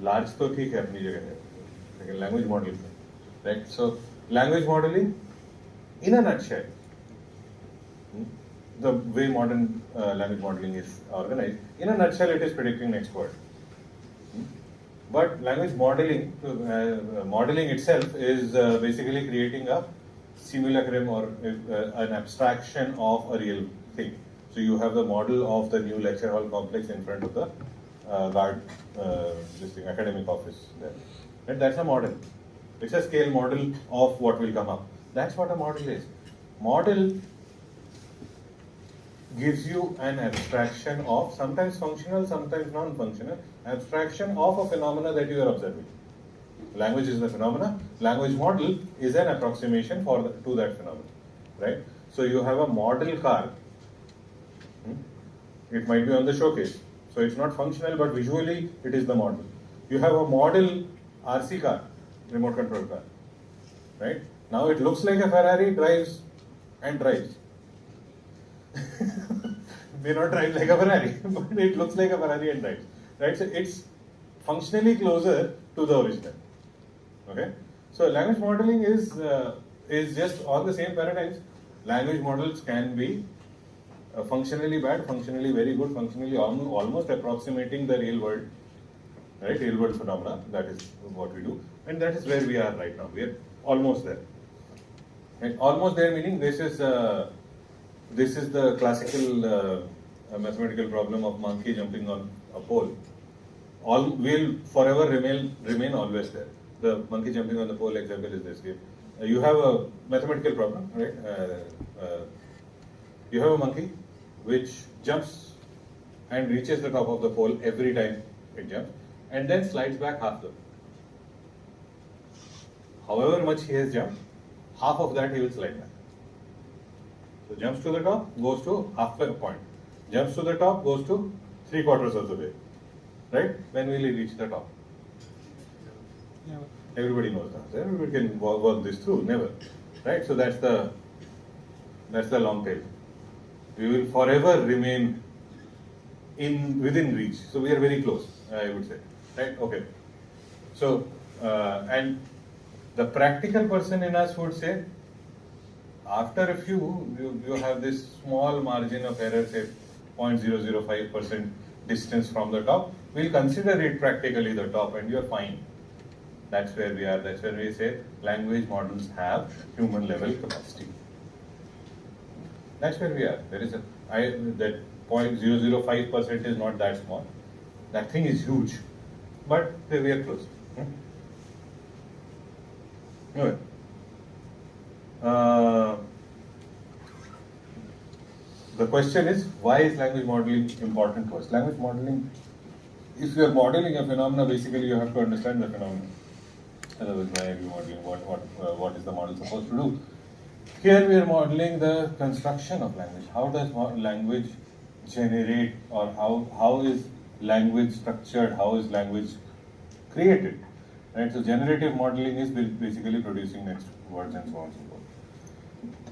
Large तो ठीक है अपनी जगह है, लेकिन language model, right? So language modeling, in a nutshell, the way modern language modeling is organized, in a nutshell, it is predicting next word. But language modeling, modeling itself is basically creating a simulacrum or an abstraction of a real thing. So you have the model of the new lecture hall complex in front of the academic office there. And that's a model. It's a scale model of what will come up. That's what a model is. Model gives you an abstraction of, sometimes functional, sometimes non-functional, abstraction of a phenomena that you are observing. Language is the phenomena. Language model is an approximation to that phenomena, right? So you have a model car. It might be on the showcase. So it's not functional, but visually it is the model. You have a model RC car, remote control car, right? Now it looks like a Ferrari, drives and drives. May not drive like a Ferrari, but it looks like a Ferrari and drives, right? So it's functionally closer to the original. Okay, so language modeling is just all the same paradigms. Language models can be functionally bad, functionally very good, functionally almost approximating the real world, right? Real world phenomena. That is what we do, and that is where we are right now. We are almost there. Right? Almost there, meaning this is the classical mathematical problem of monkey jumping on a pole. All will forever remain always there. The monkey jumping on the pole example is this case. You have a mathematical problem, right? You have a monkey which jumps and reaches the top of the pole every time it jumps, and then slides back half the. However much he has jumped, half of that he will slide back. So jumps to the top, goes to half the point. Jumps to the top, goes to 3/4 of the way. Right? When will he reach the top? Never. Everybody knows the answer. Everybody can work this through. Never. Right? So that's the long tail. We will forever remain within reach. So we are very close, I would say. Right? Okay. So and the practical person in us would say, after a few, you have this small margin of error, say 0.005% distance from the top. We'll consider it practically the top, and you're fine. That's where we are. That's where we say language models have human level capacity. That's where we are. There is that 0.005% is not that small. That thing is huge, but we are close. Okay. The question is, why is language modeling important to us? Language modeling, if you are modeling a phenomena, basically you have to understand the phenomena. Otherwise, why are you modeling? What is the model supposed to do? Here we are modeling the construction of language. How does language generate, or how is language structured? How is language created? Right. So generative modeling is basically producing next words and so on and so forth.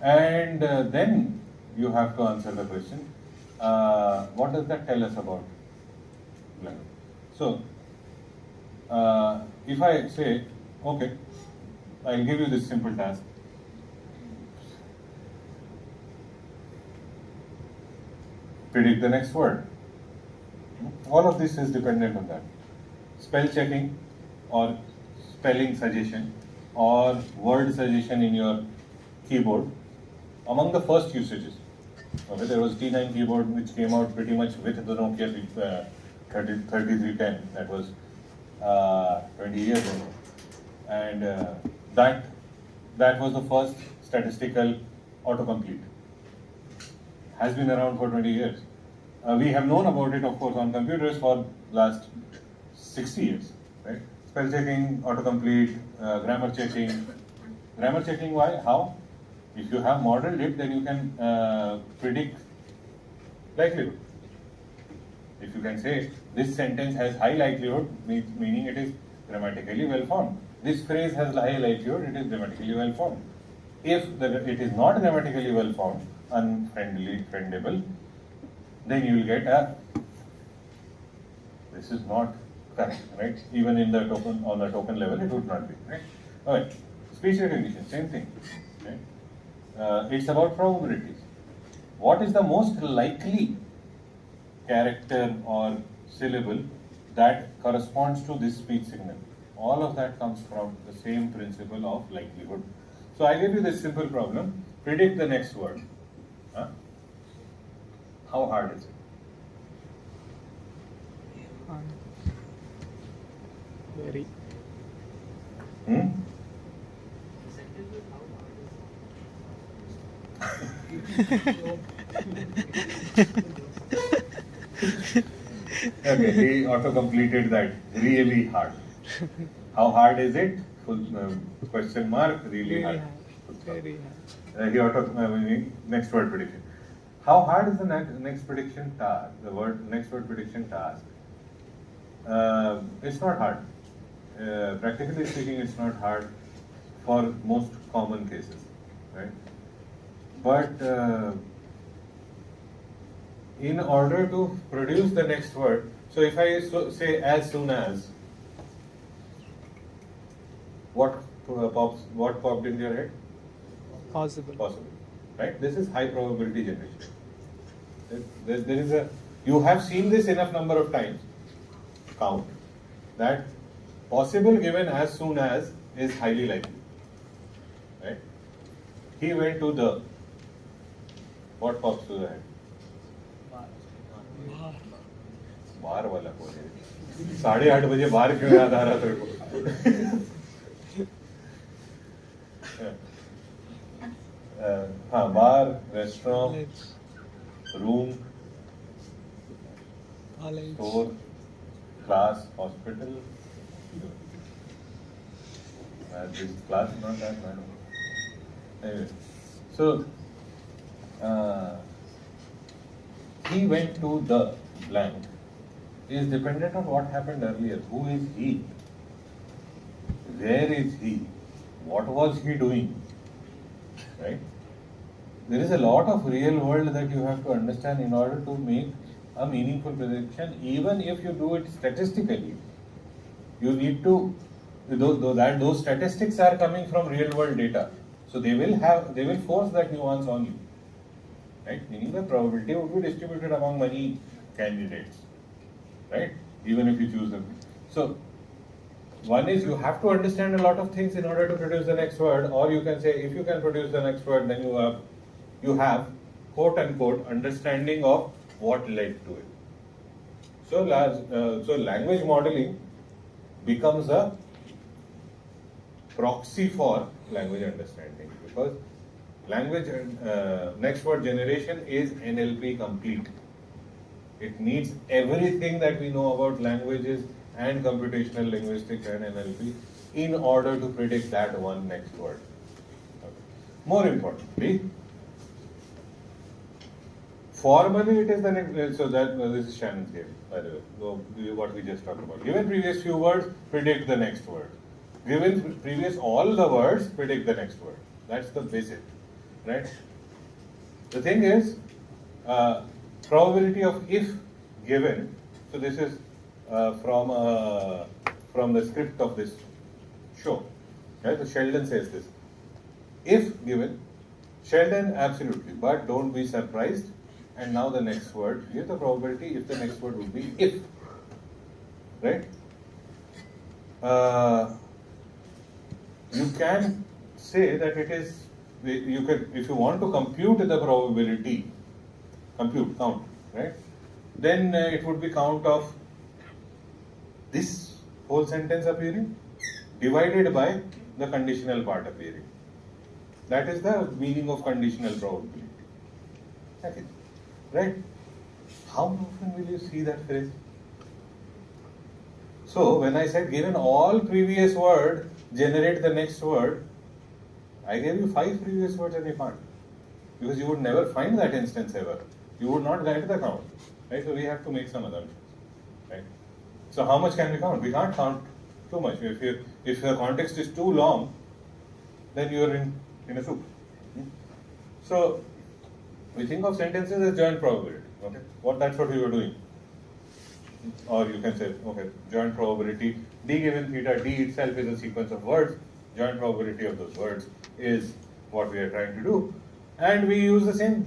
And then you have to answer the question, what does that tell us about language? So, if I say, okay, I'll give you this simple task. Predict the next word. All of this is dependent on that. Spell checking or spelling suggestion or word suggestion in your keyboard, among the first usages. Okay, there was T9 keyboard which came out pretty much with the Nokia 3310. That was 20 years ago, and that was the first statistical autocomplete. Has been around for 20 years. We have known about it, of course, on computers for last 60 years. Right? Spell checking, autocomplete, grammar checking. Grammar checking, why? How? If you have modeled it, then you can predict likelihood. If you can say this sentence has high likelihood, meaning it is grammatically well formed. This phrase has high likelihood, it is grammatically well formed. If it is not grammatically well formed, unfriendable, then you will get this is not correct, right? Even in the token, on the token level, it would not be, right? Alright, speech recognition, same thing. Right? It's about probabilities. What is the most likely character or syllable that corresponds to this speech signal? All of that comes from the same principle of likelihood. So I give you this simple problem. Predict the next word. Huh? How hard is it? Very. Hmm? Okay, he auto-completed that. Really hard. How hard is it? Question mark. Really hard. Very hard. Next word prediction. How hard is the next prediction task? Next word prediction task. It's not hard. Practically speaking, it's not hard for most common cases, right? But in order to produce the next word, so if I say as soon as, what popped into your head? Possible. Possible, right? This is high probability generation. There is you have seen this enough number of times, count, that possible given as soon as is highly likely, right? He went to the. What pops to the head? बार वाला बोले 8:30 बजे बार क्यों याद आ रहा तेरे को? हाँ, bar, restaurant, room, store, class, hospital. This class is not that bad. Anyway, so he went to the blank is dependent on what happened earlier. Who is he? Where is he? What was he doing? Right? There is a lot of real world that you have to understand in order to make a meaningful prediction. Even if you do it statistically, you need to, those statistics are coming from real world data. So they will force that nuance on you. Right? Meaning the probability would be distributed among many candidates. Right? Even if you choose them. So one is you have to understand a lot of things in order to produce the next word, or you can say if you can produce the next word, then you have quote unquote understanding of what led to it. So language modeling becomes a proxy for language understanding, because language next word generation is NLP complete. It needs everything that we know about languages and computational linguistics and NLP in order to predict that one next word. Okay. More importantly, formally it is the next, so that this is Shannon's game, by the way, so what we just talked about. Given previous few words, predict the next word. Given previous all the words, predict the next word. That's the basic, right? The thing is, probability of if given, so this is from the script of this show, right? So Sheldon says this: if given, Sheldon absolutely, but don't be surprised. And now the next word, give the probability if the next word would be if, right? You can say that it is, you can, if you want to compute the probability, count, right? Then it would be count of this whole sentence appearing divided by the conditional part appearing. That is the meaning of conditional probability. Okay. Right? How often will you see that phrase? So when I said given all previous word, generate the next word, I gave you 5 previous words and you can't. Because you would never find that instance ever. You would not get the count. Right? So we have to make some assumptions. Right? So how much can we count? We can't count too much. If the context is too long, then you are in a soup. So we think of sentences as joint probability. Okay? That's what we were doing. Or you can say, okay, joint probability, D given theta, D itself is a sequence of words. Joint probability of those words is what we are trying to do. And we use the same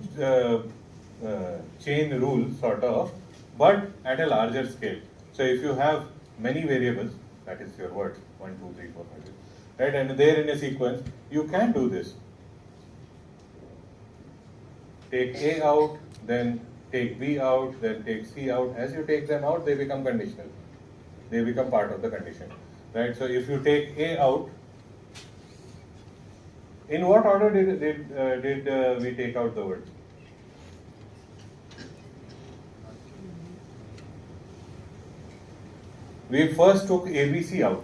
chain rule, sort of, but at a larger scale. So if you have many variables, that is your words, 1, 2, 3, 4, 5, 6, right, and they're in a sequence, you can do this. Take A out, then take B out, then take C out. As you take them out, they become conditional. They become part of the condition. Right? So if you take A out, in what order did we take out the words? We first took ABC out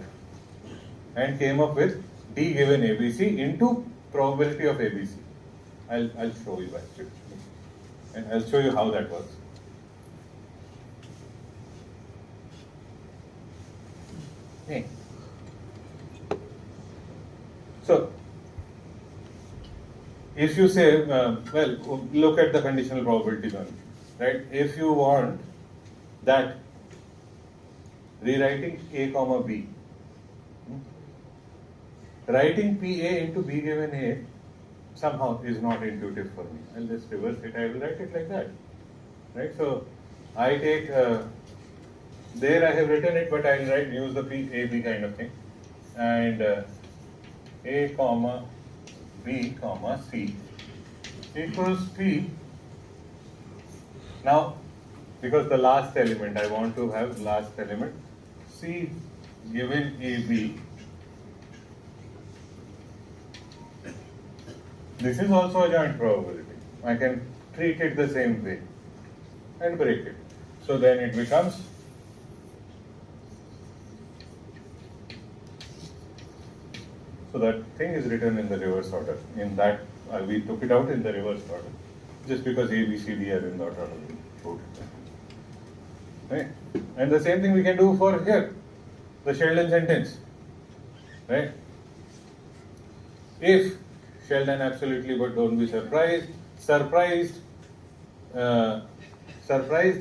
and came up with D given ABC into probability of ABC. I'll show you actually. And I'll show you how that works. Okay. So, if you say, well, look at the conditional probability one, right? If you want that rewriting A comma B, writing PA into B given A somehow is not intuitive for me. I'll just reverse it. I will write it like that, right? So I take there I have written it, but I'll use the PAB kind of thing, and A comma B comma C equals P. Now, because the last element, I want to have last element C given AB. This is also a joint probability. I can treat it the same way and break it. So then it becomes so that thing is written in the reverse order. In that we took it out in the reverse order, just because A, B, C, D are in that order. Right? And the same thing we can do for here, the Sheldon sentence. Right? If Sheldon absolutely, but don't be surprised. Surprised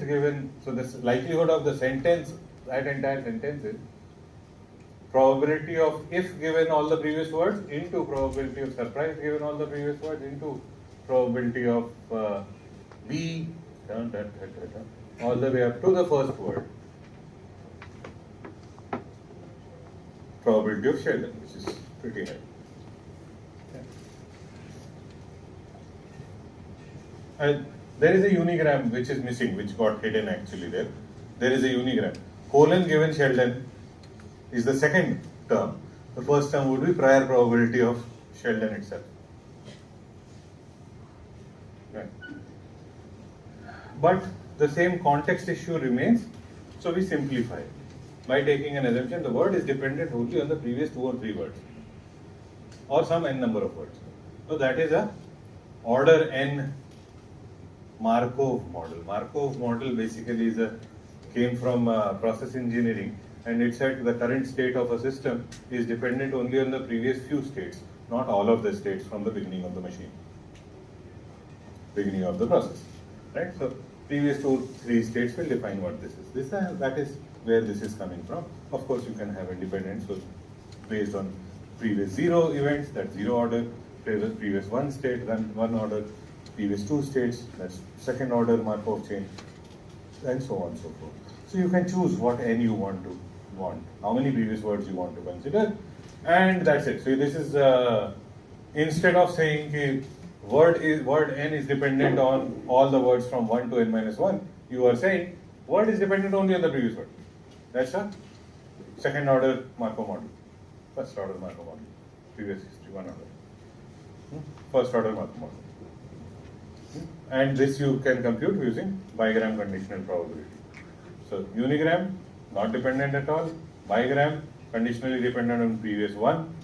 given, so the likelihood of the sentence, that entire sentence is probability of if given all the previous words into probability of surprise given all the previous words into probability of B all the way up to the first word. Probability of Sheldon, which is pretty high. And there is a unigram which is missing, which got hidden actually there. There is a unigram. Colon given Sheldon is the second term. The first term would be prior probability of Sheldon itself. Right. But the same context issue remains, so we simplify by taking an assumption the word is dependent only on the previous 2 or 3 words or some n number of words. So that is a order n Markov model. Markov model basically came from process engineering, and it said the current state of a system is dependent only on the previous few states, not all of the states from the beginning of the machine, beginning of the process. Right? So previous 2-3 states will define what this is. That is where this is coming from. Of course, you can have independent, so based on previous 0 events, that's 0 order, previous 1 state, then 1 order, previous 2 states, that's second order Markov chain, and so on and so forth. So you can choose what n you want, how many previous words you want to consider, and that's it. So this is instead of saying word n is dependent on all the words from 1 to n minus 1, you are saying word is dependent only on the previous word. That's a second order Markov model, first order Markov model, previous history 1 order, first order Markov model. And this you can compute using bigram conditional probability. So unigram, not dependent at all. Bigram, conditionally dependent on previous 1.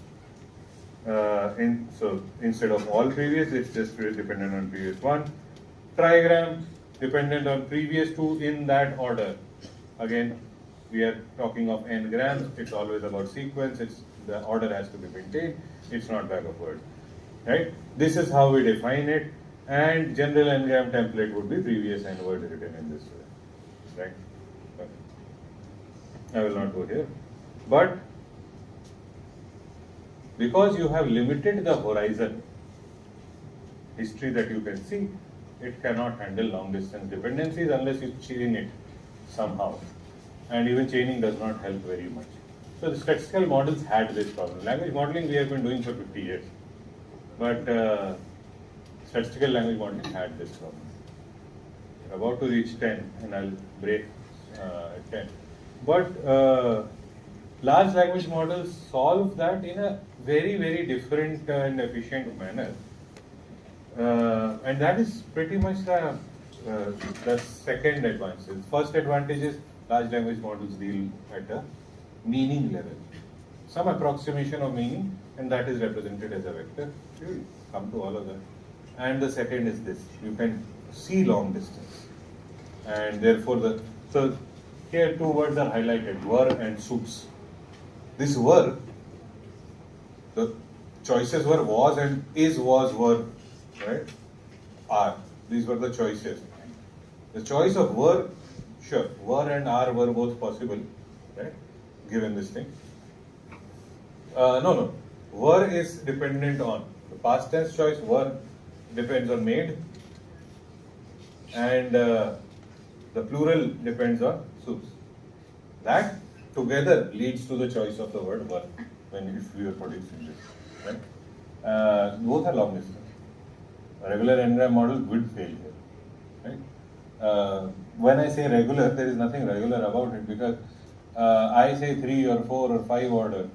So instead of all previous, it's just dependent on previous 1. Trigram, dependent on previous 2 in that order. Again, we are talking of n grams. It's always about sequence. The order has to be maintained. It's not bag of words. Right? This is how we define it. And general n-gram template would be previous n word written in this way, right? But I will not go here. But because you have limited the horizon history that you can see, it cannot handle long distance dependencies unless you chain it somehow. And even chaining does not help very much. So the statistical models had this problem. Language modeling we have been doing for 50 years. But statistical language modeling had this problem. We're about to reach 10 and I'll break at 10. But large language models solve that in a very, very different and efficient manner. And that is pretty much the second advantage. First advantage is large language models deal at a meaning level. Some approximation of meaning, and that is represented as a vector. We'll come to all of that. And the second is this, you can see long distance. And therefore, so here 2 words are highlighted, were and soups. This were, the choices were was and is, was, were, right? Are. These were the choices. The choice of were, sure, were and are were both possible, right? Given this thing. No. Were is dependent on the past tense choice, were depends on made, and the plural depends on soups. That together leads to the choice of the word were if we are producing this, right? Both are long distance. A regular n-gram model would fail here, right? When I say regular, there is nothing regular about it because I say 3 or 4 or 5 order.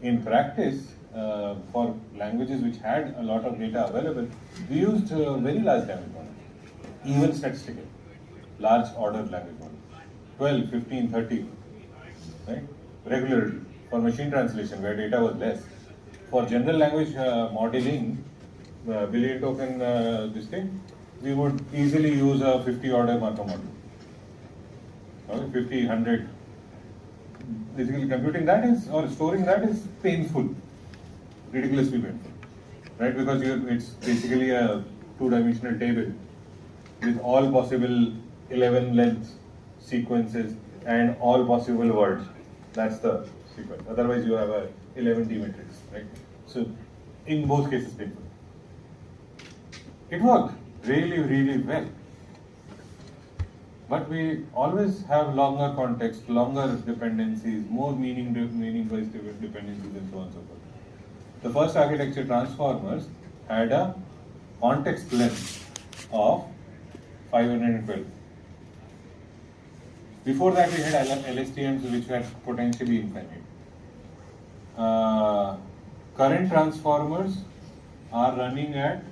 In practice, for languages which had a lot of data available, we used very large language models, even statistical, large order language models, 12, 15, 30, right? Regularly for machine translation where data was less. For general language modeling, billion token this thing, we would easily use a 50 order Markov model. Okay, 50, 100. Basically, computing that is or storing that is painful, ridiculously painful, right? Because it's basically a 2-dimensional table with all possible 11 length sequences and all possible words. That's the sequence. Otherwise, you have a 11D matrix, right? So, in both cases, painful. It worked really, really well. But we always have longer context, longer dependencies, more meaning-based dependencies, and so on and so forth. The first architecture transformers had a context length of 512. Before that, we had LSTMs which were potentially infinite. Current transformers are running at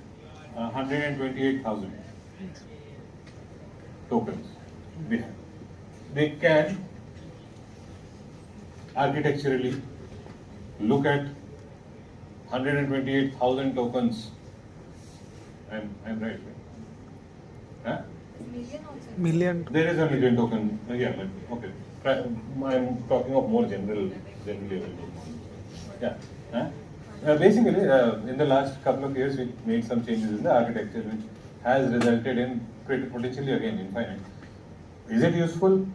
128,000 tokens. They can architecturally look at 128,000 tokens. I'm right. Huh? Million. There is a million token. Yeah, but okay. I'm talking of more generally available. Yeah. Huh? Basically, in the last couple of years, we made some changes in the architecture, which has resulted in potentially again infinite. Is it useful?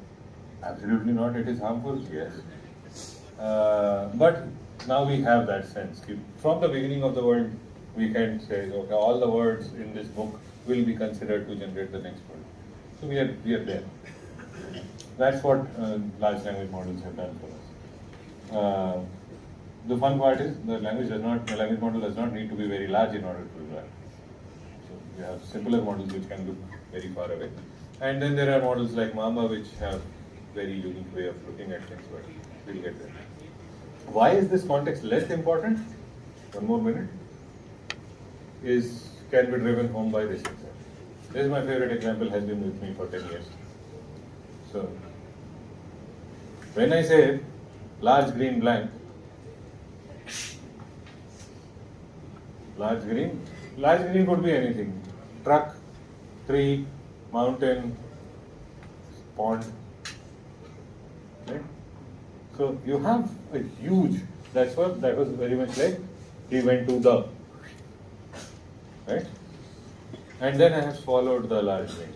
Absolutely not. It is harmful? Yes. But now we have that sense. From the beginning of the world, we can say, okay, all the words in this book will be considered to generate the next word. So we are there. That's what large language models have done for us. The fun part is the language model does not need to be very large in order to do that. So we have simpler models which can look very far away. And then there are models like Mamba which have very unique way of looking at things, but we'll get there. Why is this context less important? One more minute. Can be driven home by this example. This is my favorite example, has been with me for 10 years. So, when I say large green blank, large green could be anything. Truck, tree, mountain, pond. Right? So you have a huge, that was very much like he went to the, right? And then I have swallowed the large green.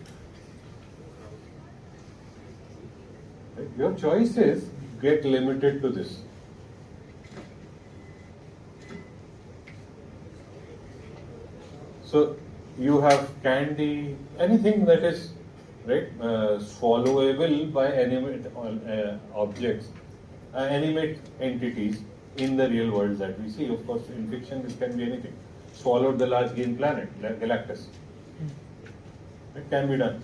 Right? Your choices get limited to this. So you have candy, anything that is right swallowable by animate objects, animate entities in the real world that we see. Of course, in fiction this can be anything. Swallowed the large green planet, Galactus. It can be done.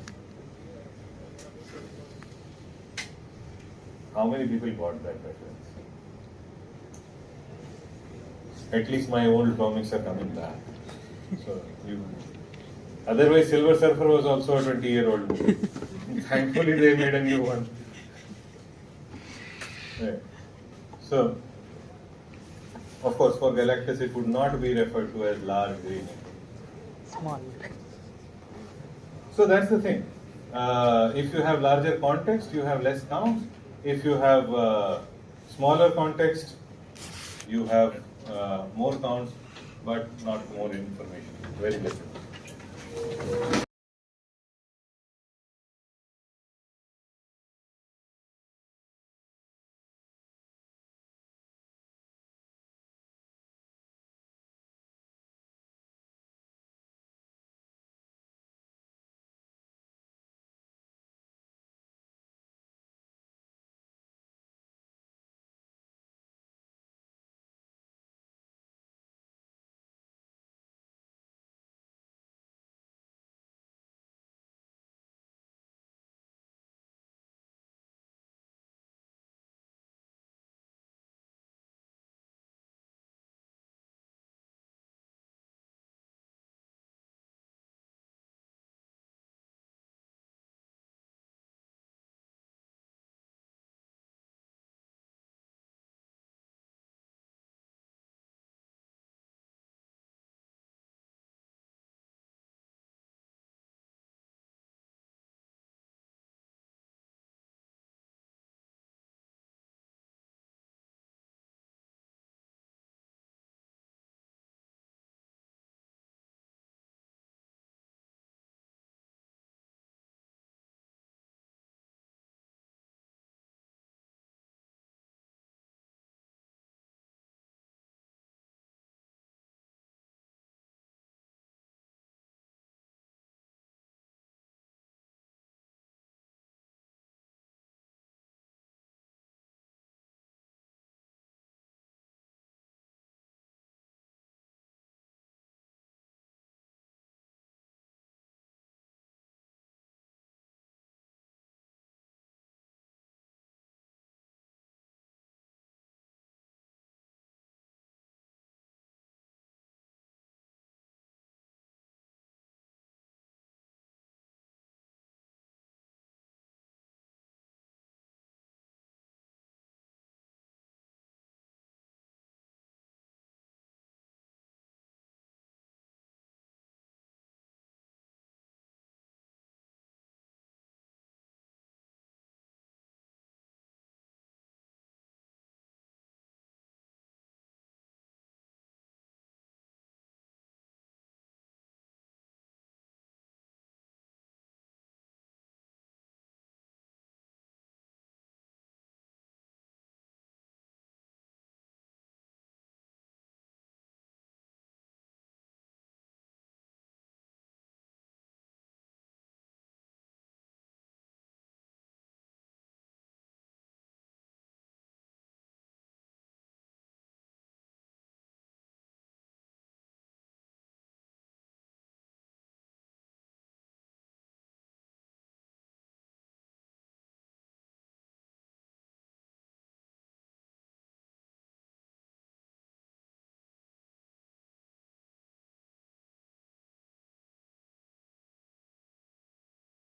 How many people got that reference? At least my old comics are coming back. So otherwise, Silver Surfer was also a 20-year-old movie. Thankfully, they made a new one. Right. So, of course, for Galactus, it would not be referred to as large green. Small. So that's the thing. If you have larger context, you have less counts. If you have smaller context, you have more counts, but not more information. Very little.